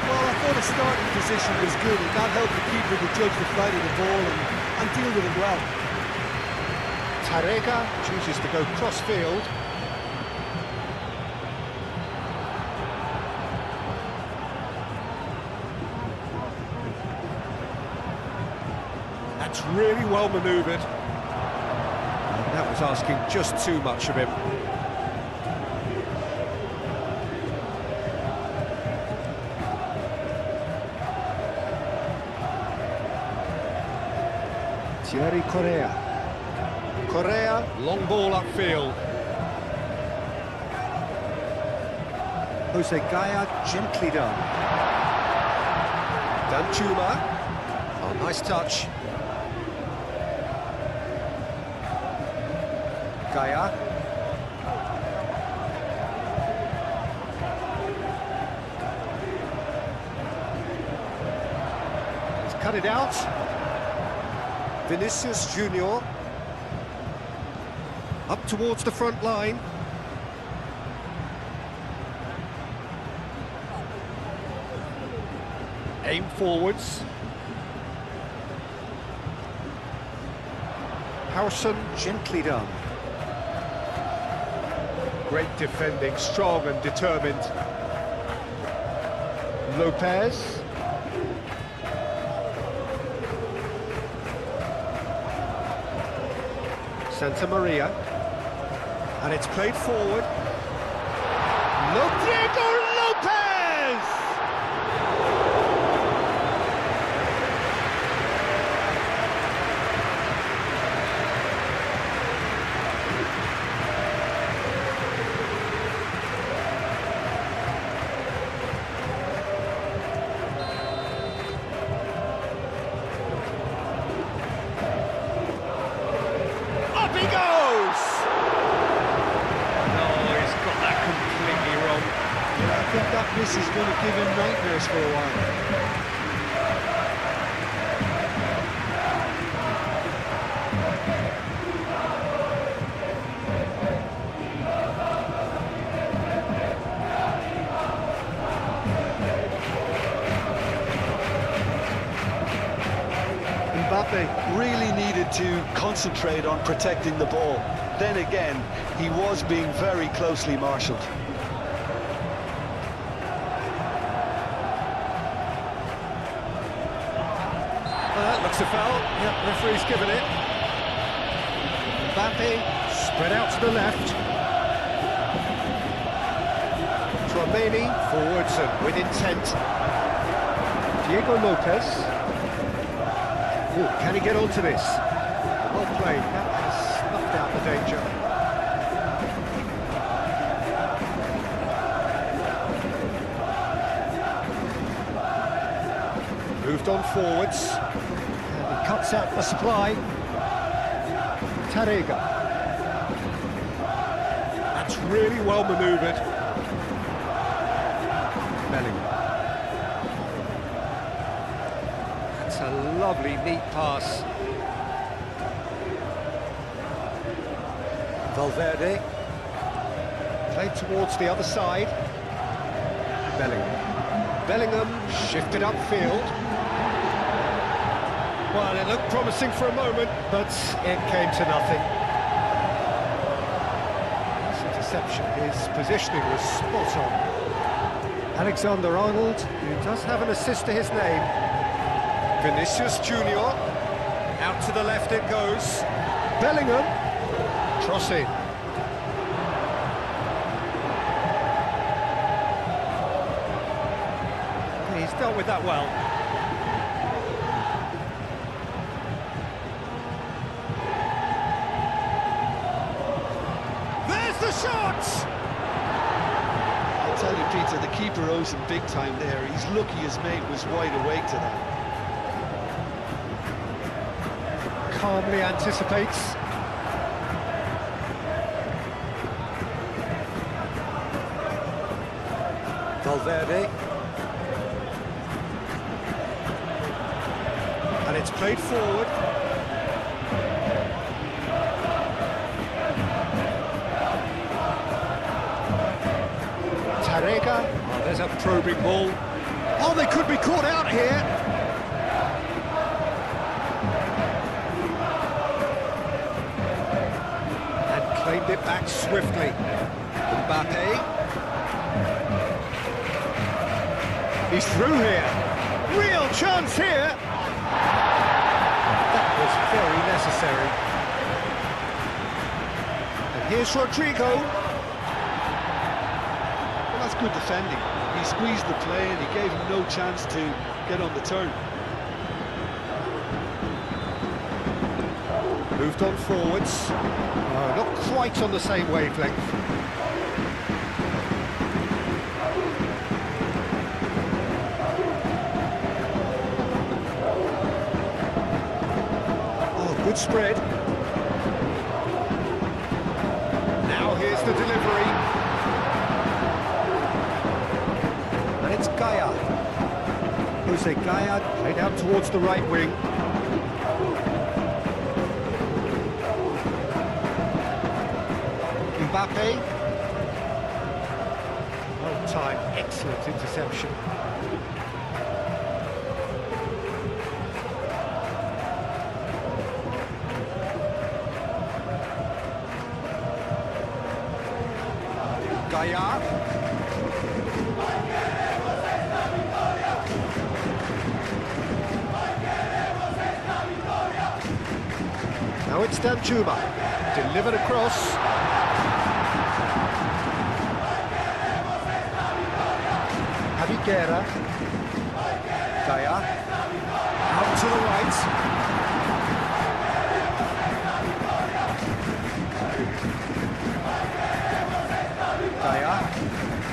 Well, I thought his starting position was good, and that helped the keeper to judge the flight of the ball and deal with it well. Tarega chooses to go cross-field. That's really well manoeuvred. That was asking just too much of him. Thierry Correa. Correa, long ball upfield. Jose Gaya, gently done. Danjuma. Oh, nice touch. Gaya. He's cut it out. Vinicius Junior. Up towards the front line. Aim forwards. Howson, gently done. Great defending, strong and determined. Lopez. Santa Maria. And it's played forward. Diego Lopez! Up he goes! I think that miss is going to give him nightmares for a while. Mbappe really needed to concentrate on protecting the ball. Then again, he was being very closely marshalled. That looks a foul. Yep, referee's given it. Mbappe spread out to the left. Chouameni forwards and with intent. Diego Lopez. Ooh, can he get onto this? Well played. That has snuffed out the danger. Moved on forwards. And he cuts out the supply. Tarega. That's really well manoeuvred. Bellingham. That's a lovely, neat pass. Valverde. Played towards the other side. Bellingham. Bellingham shifted upfield. Well, it looked promising for a moment, but it came to nothing. interception. His positioning was spot on. Alexander-Arnold, who does have an assist to his name. Vinicius Junior. Out to the left it goes. Bellingham. Cross in. He's dealt with that well. There's the shot! I'll tell you, Peter, the keeper owes him big time there. He's lucky his mate was wide awake to that. Calmly anticipates. Valverde. And it's played forward. Tarega. Oh, there's a probing ball. Oh, they could be caught out here. And claimed it back swiftly. Mbappe. He's through here. Real chance here. That was very necessary. And here's Rodrigo. Well, that's good defending. He squeezed the play and he gave him no chance to get on the turn. Moved on forwards. Not quite on the same wavelength. Good spread. Now here's the delivery. And it's Gaia. Jose Gaia played out towards the right wing. Mbappe. Well timed, excellent interception. Gaia. Now it's Danjuma. Delivered across. Javiguera. Gaia. Out to the right.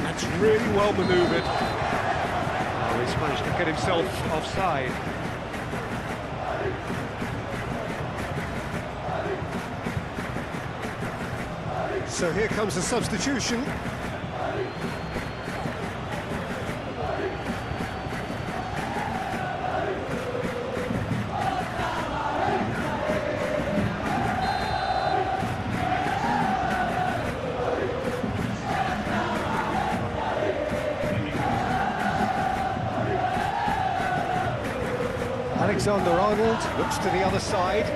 That's really well manoeuvred. Oh, he's managed to get himself offside. So here comes the substitution. Alexander-Arnold looks to the other side.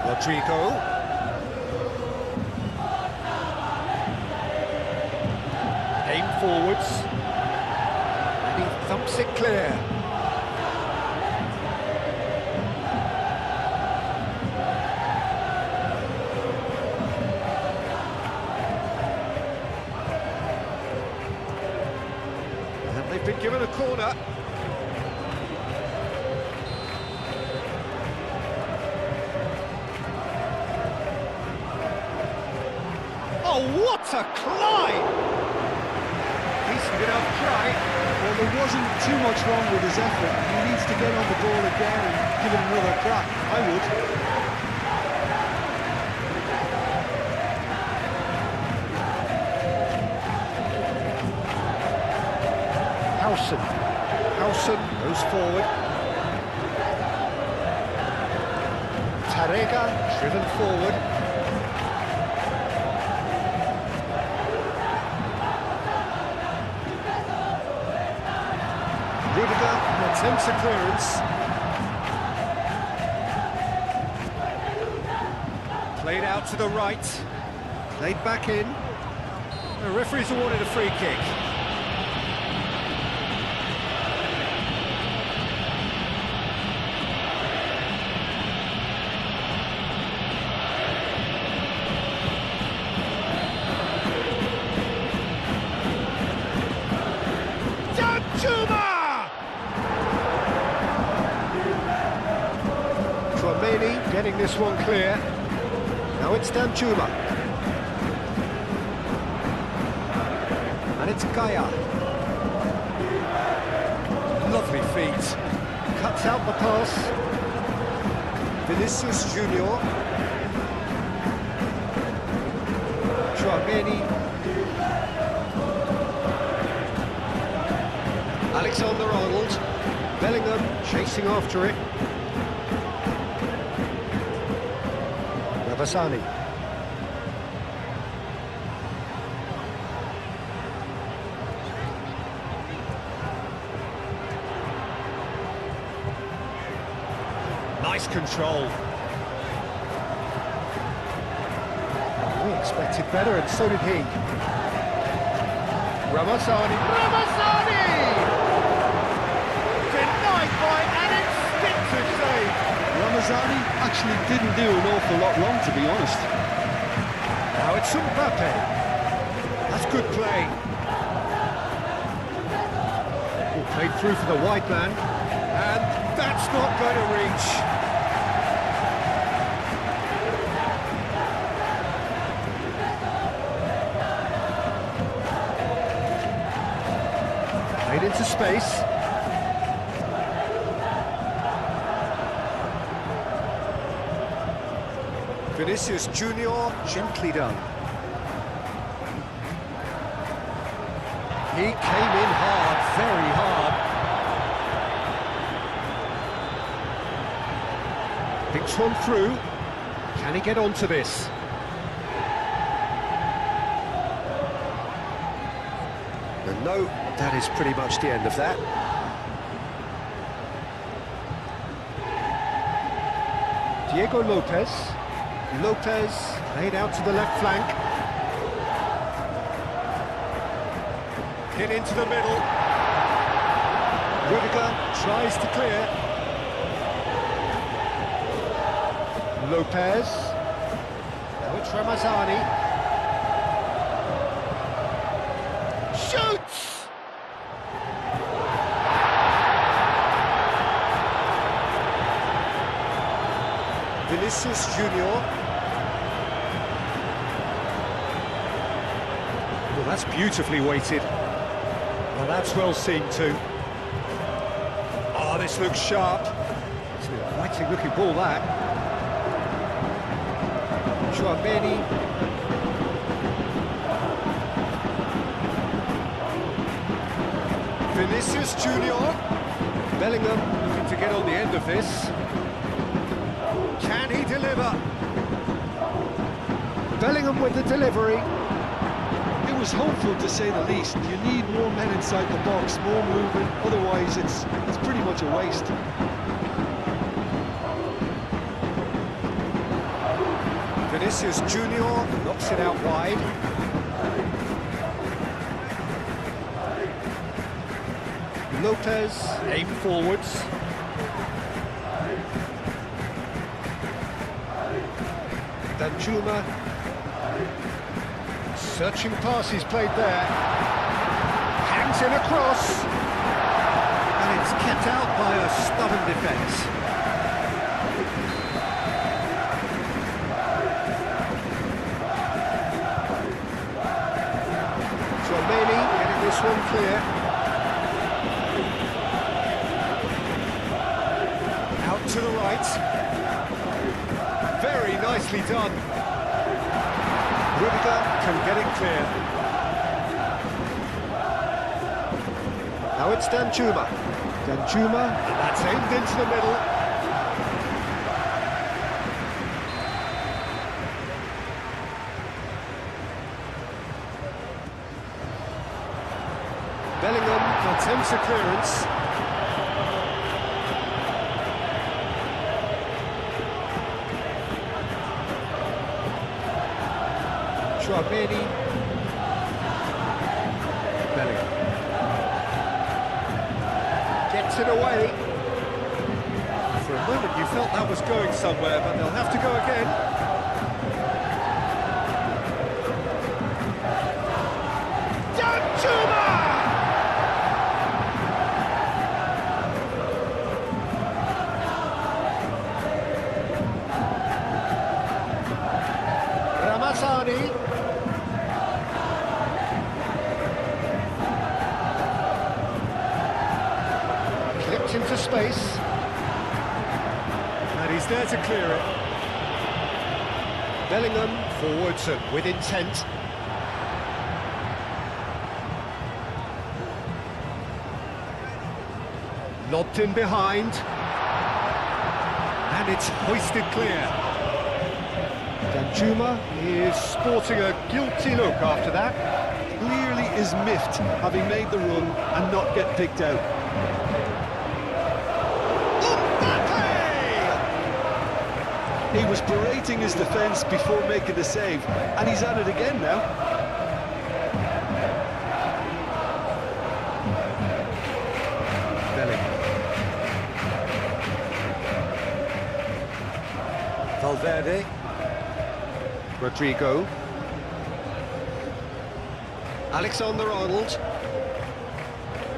Rodrigo. Aim forwards. And he thumps it clear. And they've been given a corner. Oh, what a climb! Decent enough try. Well, there wasn't too much wrong with his effort. He needs to get on the ball again and give it another crack. I would. Howson goes forward. Tarega driven forward. Rudiger attempts a clearance. Played out to the right. Played back in. The referee's awarded a free kick. Getting this one clear. Now it's Danjuma. And it's Kaya. Lovely feet. Cuts out the pass. Vinicius Junior. Chouameni. Alexander-Arnold. Bellingham chasing after it. Vasani. Nice control. We expected better, and so did he. Ramazani. Denied by an instinctive save. Ramazani actually didn't do an awful lot wrong, to be honest. Now it's Mbappe. That's good play. Played through for the wide man, and that's not going to reach. Played into space. Vinicius Junior, gently done. He came in hard, very hard. Picks one through. Can he get onto this? And no, that is pretty much the end of that. Diego Lopez. Lopez laid out to the left flank. Hit into the middle. Rudiger tries to clear. Lopez. Now it's Ramazani. Shoots! Vinicius Junior. Well, that's beautifully weighted. Well, that's well seen too. Oh, this looks sharp. It's a fighting-looking ball, that. Chouameni. Vinicius Junior. Bellingham looking to get on the end of this. Can he deliver? Bellingham with the delivery. It was hopeful, to say the least. You need more men inside the box, more movement, otherwise it's pretty much a waste. Vinicius Junior knocks it out wide. Lopez aim forwards. Danjuma. Searching passes played there. Hangs in across. And it's kept out by a stubborn defence. Chouameni getting this one clear. Out to the right. Very nicely done. Rudiger can get it clear. Now it's Danjuma. Danjuma, and that's aimed into the middle. Bellingham attempts a clearance. Chouameni. Bellingham. Gets it away. For a moment you felt that was going somewhere, but they'll have to go again. Clipped into space. And he's there to clear it. Bellingham forwards and with intent. Lobbed in behind. And it's hoisted clear. Danjuma is sporting a guilty look after that. Clearly is miffed having made the run and not get picked out. He was berating his defence before making the save, and he's at it again now. Bellingham. Valverde. Rodrigo. Alexander-Arnold.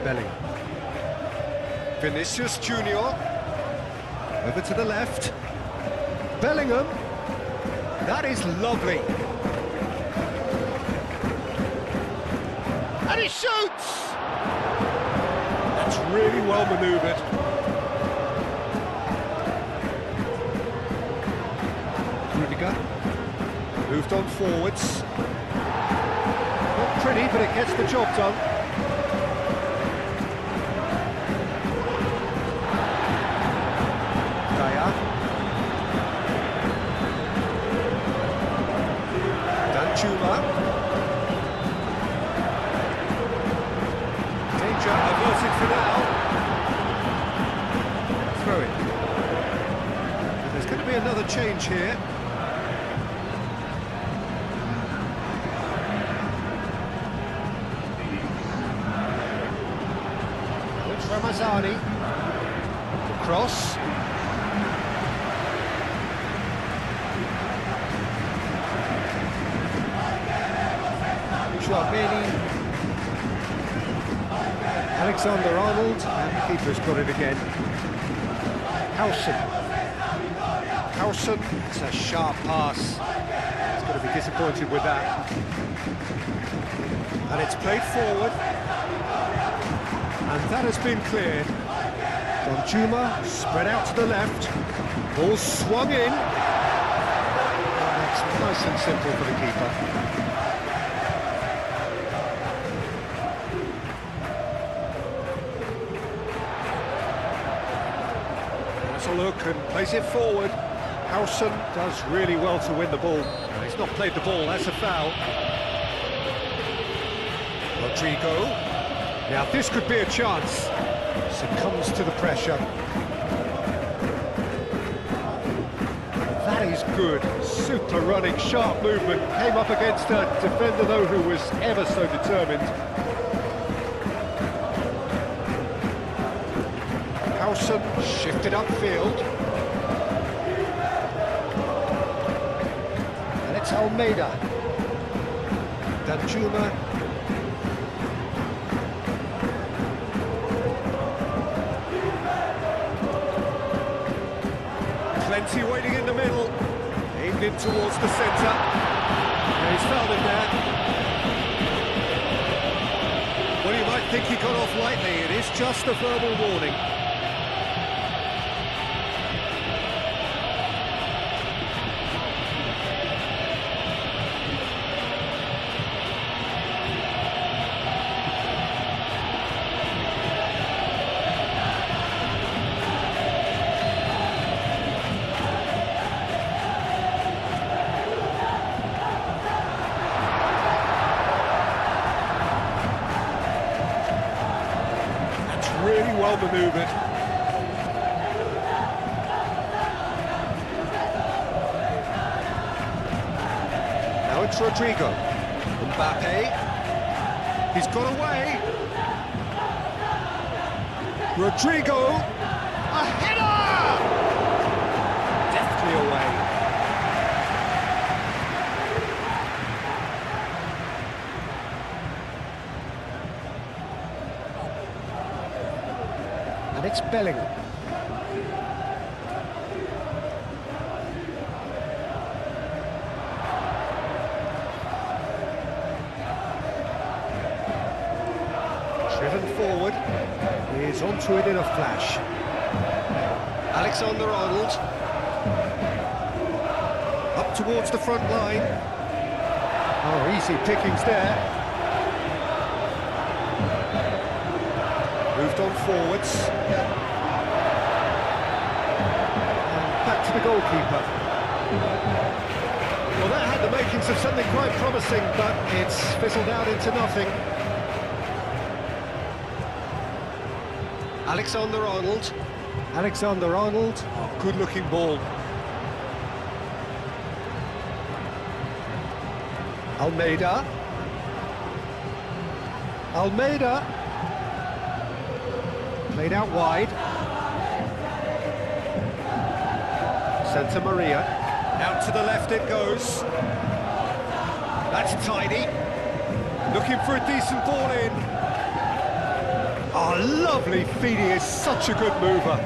Bellingham. Vinicius Junior. Over to the left. Bellingham. That is lovely. And he shoots! That's really well manoeuvred. Rudiger. Moved on forwards. Not pretty, but it gets the job done. Daya. Danjuma. Danger averted for now. Throw it. There's going to be another change here. Ramazani. Cross. Chouameni. Alexander-Arnold, and the keeper's got it again. Howson. It's a sharp pass. He's got to be disappointed with that. And it's played forward. And that has been cleared. Danjuma spread out to the left. Ball swung in. And that's nice and simple for the keeper. Has a look and plays it forward. Howson does really well to win the ball. He's not played the ball, that's a foul. Rodrigo. Now this could be a chance. Succumbs to the pressure. That is good. Super running, sharp movement. Came up against a defender though who was ever so determined. Howson shifted upfield. And it's Almeida. Danjuma. Plenty waiting in the middle, aimed in towards the centre. Yeah, he's fouled him there. Well, you might think he got off lightly. It is just a verbal warning. Really well manoeuvred. Now Now it's Rodrigo. Mbappe. He's got away. Rodrigo. A header! Deftly away. And it's Bellingham. Driven forward, he is onto it in a flash. Alexander-Arnold, up towards the front line. Oh, easy pickings there. Moved on forwards. And back to the goalkeeper. Well, that had the makings of something quite promising, but it's fizzled out into nothing. Alexander-Arnold. Alexander-Arnold. Oh, good-looking ball. Almeida. Almeida. Played out wide. Santa Maria. Out to the left it goes. That's tidy. Looking for a decent ball in. Oh, lovely feed, he is such a good mover.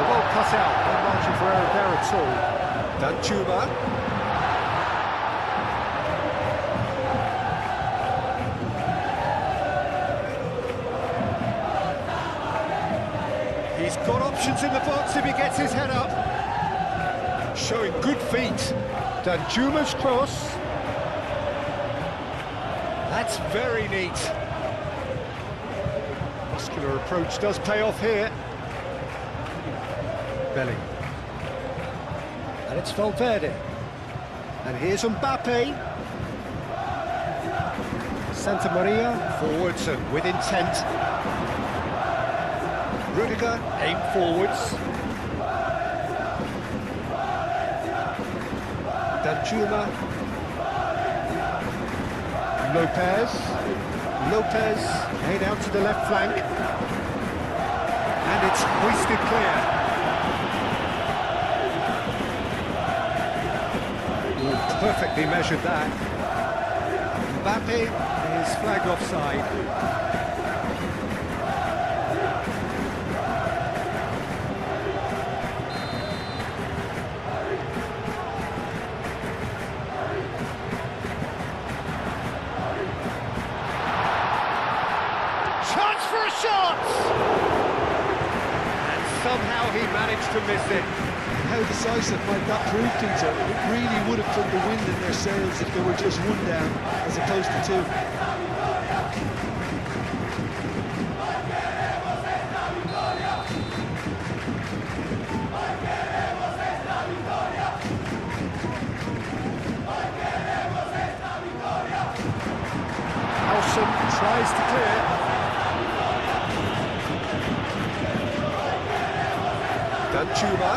Well cut out, no margin for error there at all. Danjuma. He's got options in the box if he gets his head up. Showing good feet. Danjuma's cross. That's very neat. Muscular approach does pay off here. Bellingham. And it's Valverde. And here's Mbappe. Santa Maria, forwards and with intent. Rudiger, aim forwards. Danjuma. Lopez, head out to the left flank. And it's hoisted clear. Ooh, perfectly measured that. Mbappe is flagged offside. Chance for a shot! And somehow he managed to miss it. How decisive might that prove, Peter? It really would have put the wind in their sails if there were just one down, as opposed to two. Nelson tries to clear. Danjuma.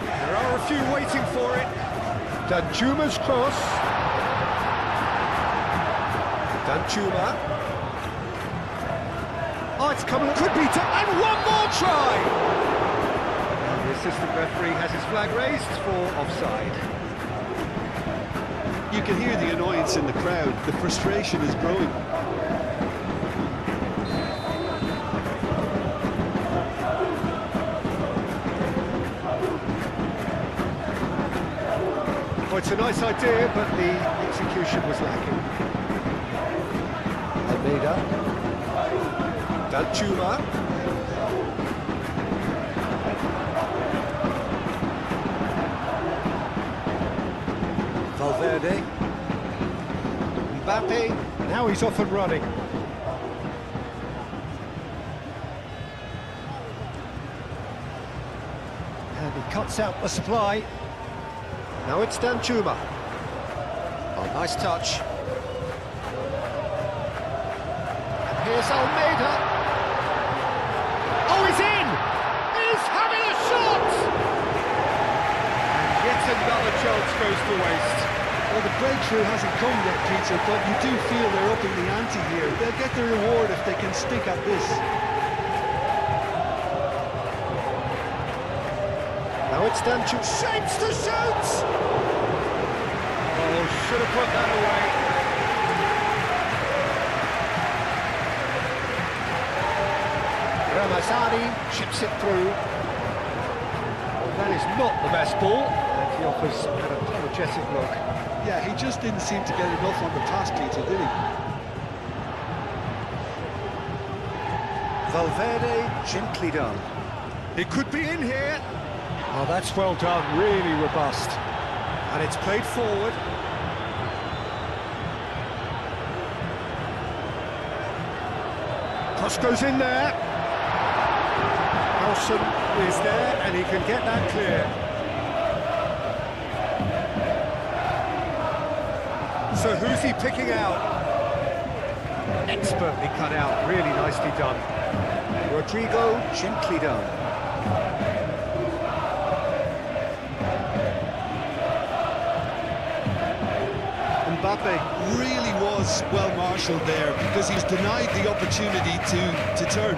There are a few waiting for it. Danjuma's cross. Danjuma. Oh, it's coming. Could be and one more try. And the assistant referee has his flag raised for offside. You can hear the annoyance in the crowd. The frustration is growing. Well, it's a nice idea, but the execution was lacking. Almeida. Danjuma. Valverde. Mbappe. Now he's off and running. And he cuts out the supply. Now it's Danjuma. Oh, nice touch. And here's Almeida. Oh, he's in! He's having a shot! And yet another chance chance goes to waste. Well, the breakthrough hasn't come yet, Peter, but you do feel they're upping the ante here. They'll get the reward if they can stick at this. Now it's Danchu, shapes to shoot! Oh, should have put that away. Ramazani chips it through. Well, that is not the best ball, and he offers an apologetic look. Yeah, he just didn't seem to get enough on the pass, Peter, did he? Valverde, gently done. It could be in here. Oh, that's well done, really robust. And it's played forward. Cross goes in there. Nelson is there, and he can get that clear. So who's he picking out? Expertly cut out, really nicely done. Rodrigo, gently done. Mbappe Really was well marshalled there because he's denied the opportunity to turn.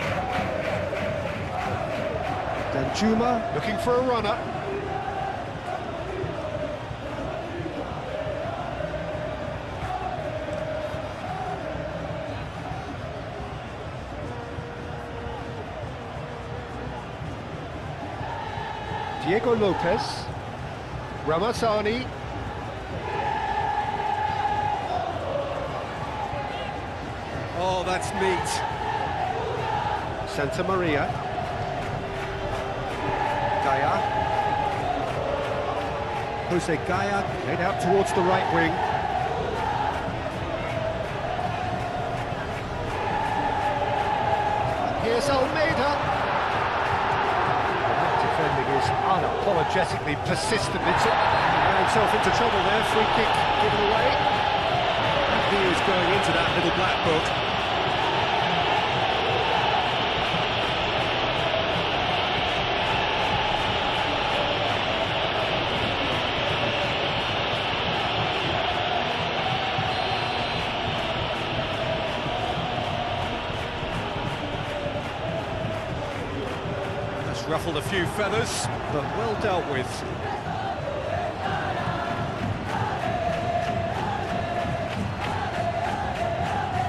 Danjuma looking for a runner. Diego Lopez, Ramazani. Oh, that's neat. Santa Maria. Gaia. Jose Gaia played out towards the right wing. And here's Almeida. Defending is unapologetically persistent. It's got himself into trouble there. Free kick given away. And he is going into that little black book. Ruffled a few feathers, but well dealt with.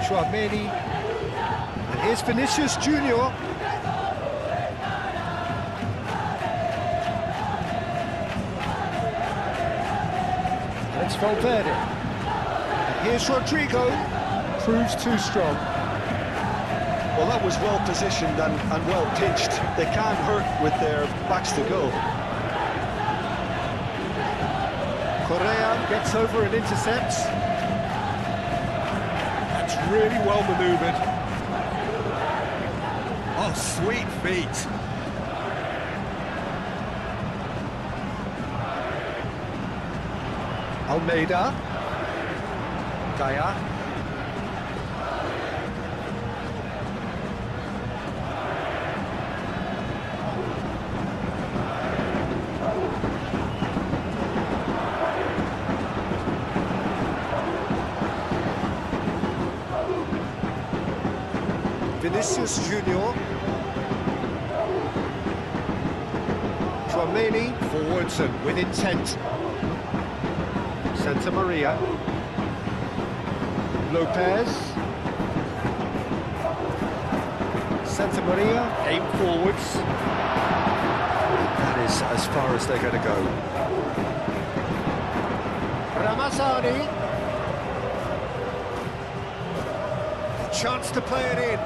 Chouameni, and here's Vinicius Junior. And it's Valverde. And here's Rodrigo, proves too strong. Well, that was well positioned and well pitched. They can't hurt with their backs to goal. Correa gets over and intercepts. That's really well manoeuvred. Oh, sweet feet. Almeida. Gaia. Vinicius Junior. Chouameni forwards and with intent. Santa Maria. Lopez. Santa Maria aim forwards. That is as far as they're going to go. Ramazani. Chance to play it in.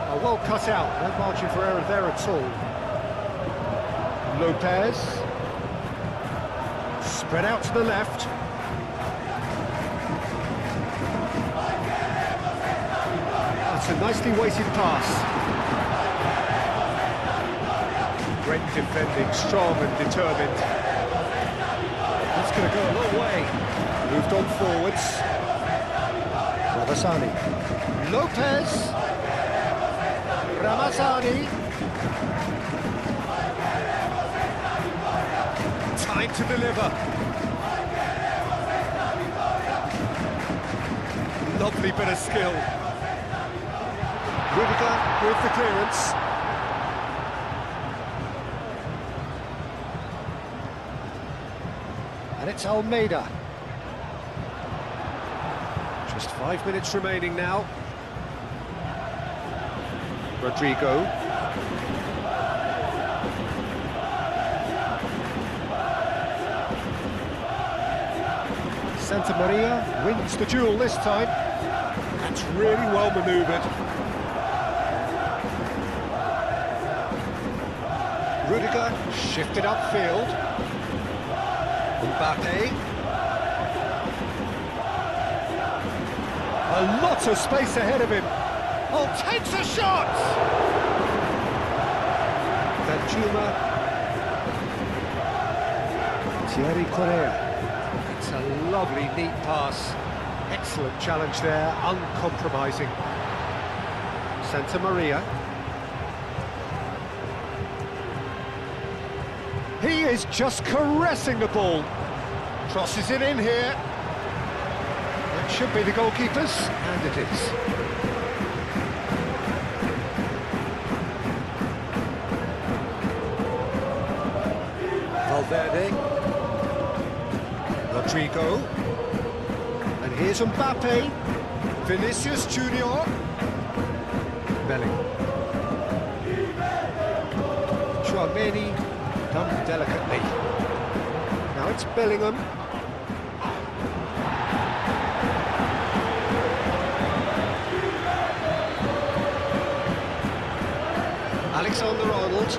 Oh, well cut out, no margin for error there at all. Lopez. Spread out to the left. That's a nicely weighted pass. Great defending, strong and determined. That's going to go a long way. Moved on forwards. Ramazani. Lopez. Ramazani. trying to deliver. Lovely bit of skill. Rudiger with the clearance. And it's Almeida. Just 5 minutes remaining now. Rodrigo. Santa Maria wins the duel this time. That's really well manoeuvred. Rudiger shifted upfield. Mbappe. A lot of space ahead of him. Oh, takes a shot! Danjuma. Thierry Correa. It's a lovely, neat pass. Excellent challenge there, uncompromising. Santa Maria. He is just caressing the ball. Crosses it in here. That should be the goalkeeper's, and it is. Valverde. Rodrigo. And here's Mbappe. Vinicius Junior. Bellingham. Chouameni done delicately. Now it's Bellingham. Alexander-Arnold.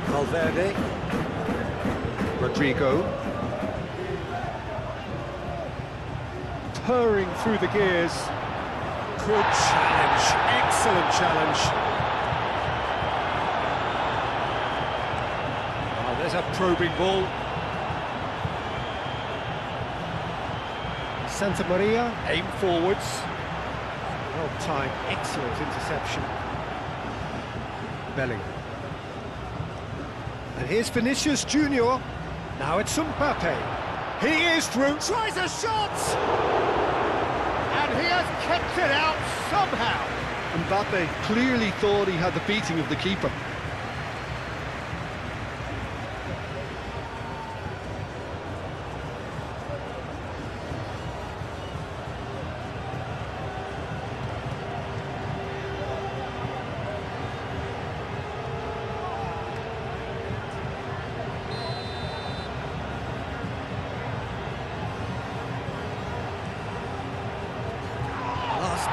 Valverde. Rodrigo. Purring through the gears. Good challenge, excellent challenge. Oh, there's a probing ball. Santa Maria, aim forwards. Well timed, excellent interception. Bellingham. And here's Vinicius Junior. Now it's Mbappe. He is through, tries a shot! And he has kept it out somehow. Mbappe clearly thought he had the beating of the keeper.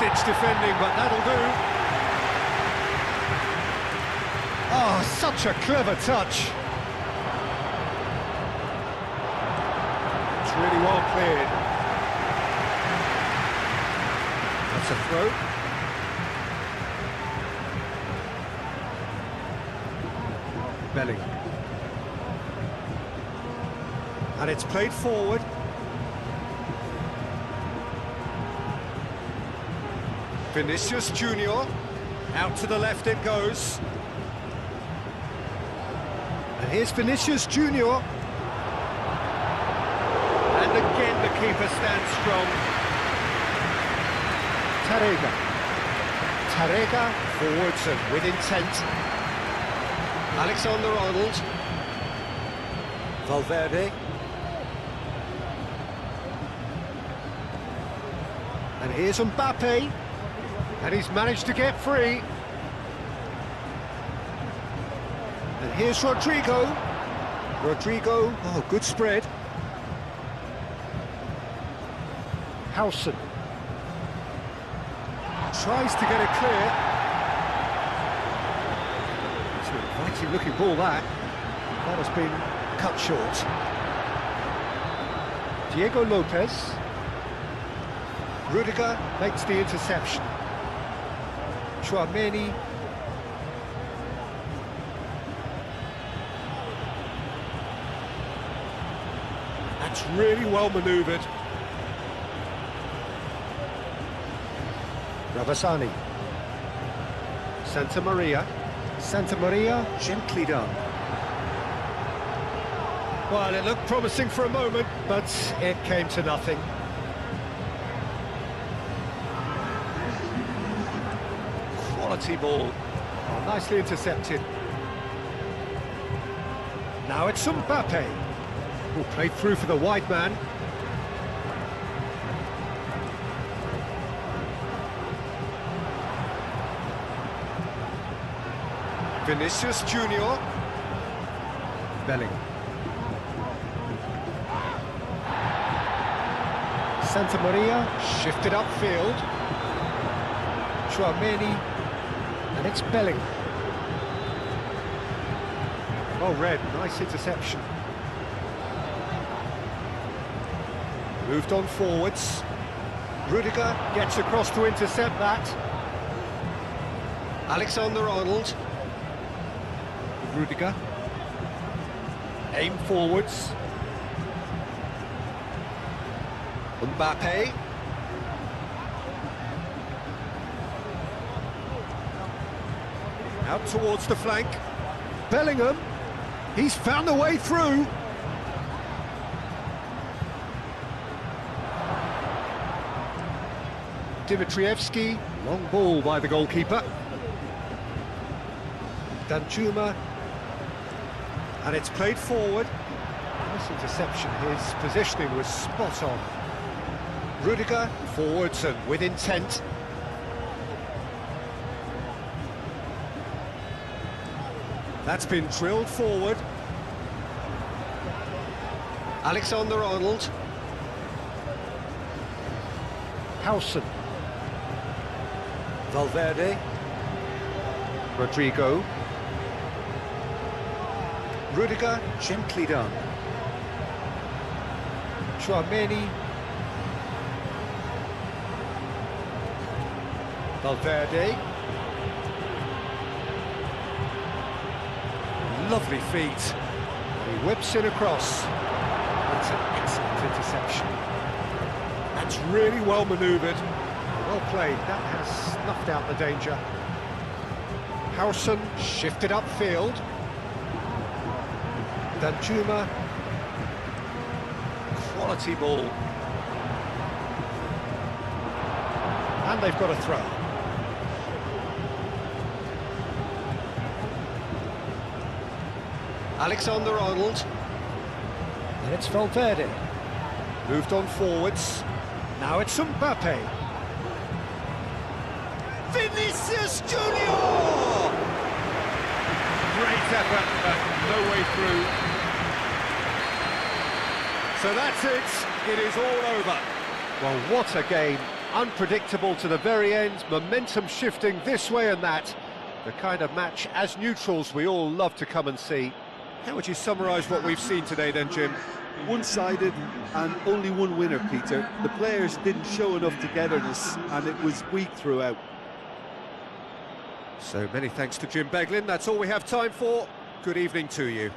Ditch defending, but that'll do. Oh, such a clever touch. It's really well cleared. That's a throw. Bellingham. And it's played forward. Vinicius Junior, out to the left it goes. And here's Vinicius Junior. And again the keeper stands strong. Tarega forwards and with intent. Alexander-Arnold. Valverde. And here's Mbappe. And he's managed to get free. And here's Rodrigo. Rodrigo, oh, good spread. Howson. Tries to get it clear. It's an inviting looking ball that. That has been cut short. Diego Lopez. Rudiger makes the interception. Chouameni. That's really well manoeuvred. Ravasani. Santa Maria. Santa Maria, gently done. Well, it looked promising for a moment, but it came to nothing. Quality ball. Oh, nicely intercepted. Now it's Mbappe, who played through for the wide man. Vinicius Junior. Bellingham. Santa Maria, shifted upfield. Chouameni, and it's Bellingham. Oh, Red, nice interception. Moved on forwards. Rudiger gets across to intercept that. Alexander-Arnold. Rudiger. Aim forwards. Mbappe. Out towards the flank. Bellingham. He's found a way through. Dimitrievski. Long ball by the goalkeeper. Danjuma. And it's played forward. Nice interception. His positioning was spot on. Rudiger, forwards and with intent. That's been drilled forward. Alexander-Arnold. Howson. Valverde. Rodrigo. Rudiger, gently done. Chouameni. Valverde. Lovely feet. And he whips in across. That's an excellent interception. That's really well manoeuvred. Well played. That has snuffed out the danger. Howson shifted upfield. Danjuma. Quality ball. And they've got a throw. Alexander-Arnold. And it's Valverde. Moved on forwards. Now it's Mbappe. Vinicius Junior! Great effort, but no way through. So that's it. It is all over. Well, what a game. Unpredictable to the very end. Momentum shifting this way and that. The kind of match, as neutrals, we all love to come and see. How would you summarise what we've seen today then, Jim? One-sided and only one winner, Peter. The players didn't show enough togetherness and it was weak throughout. So many thanks to Jim Beglin. That's all we have time for. Good evening to you.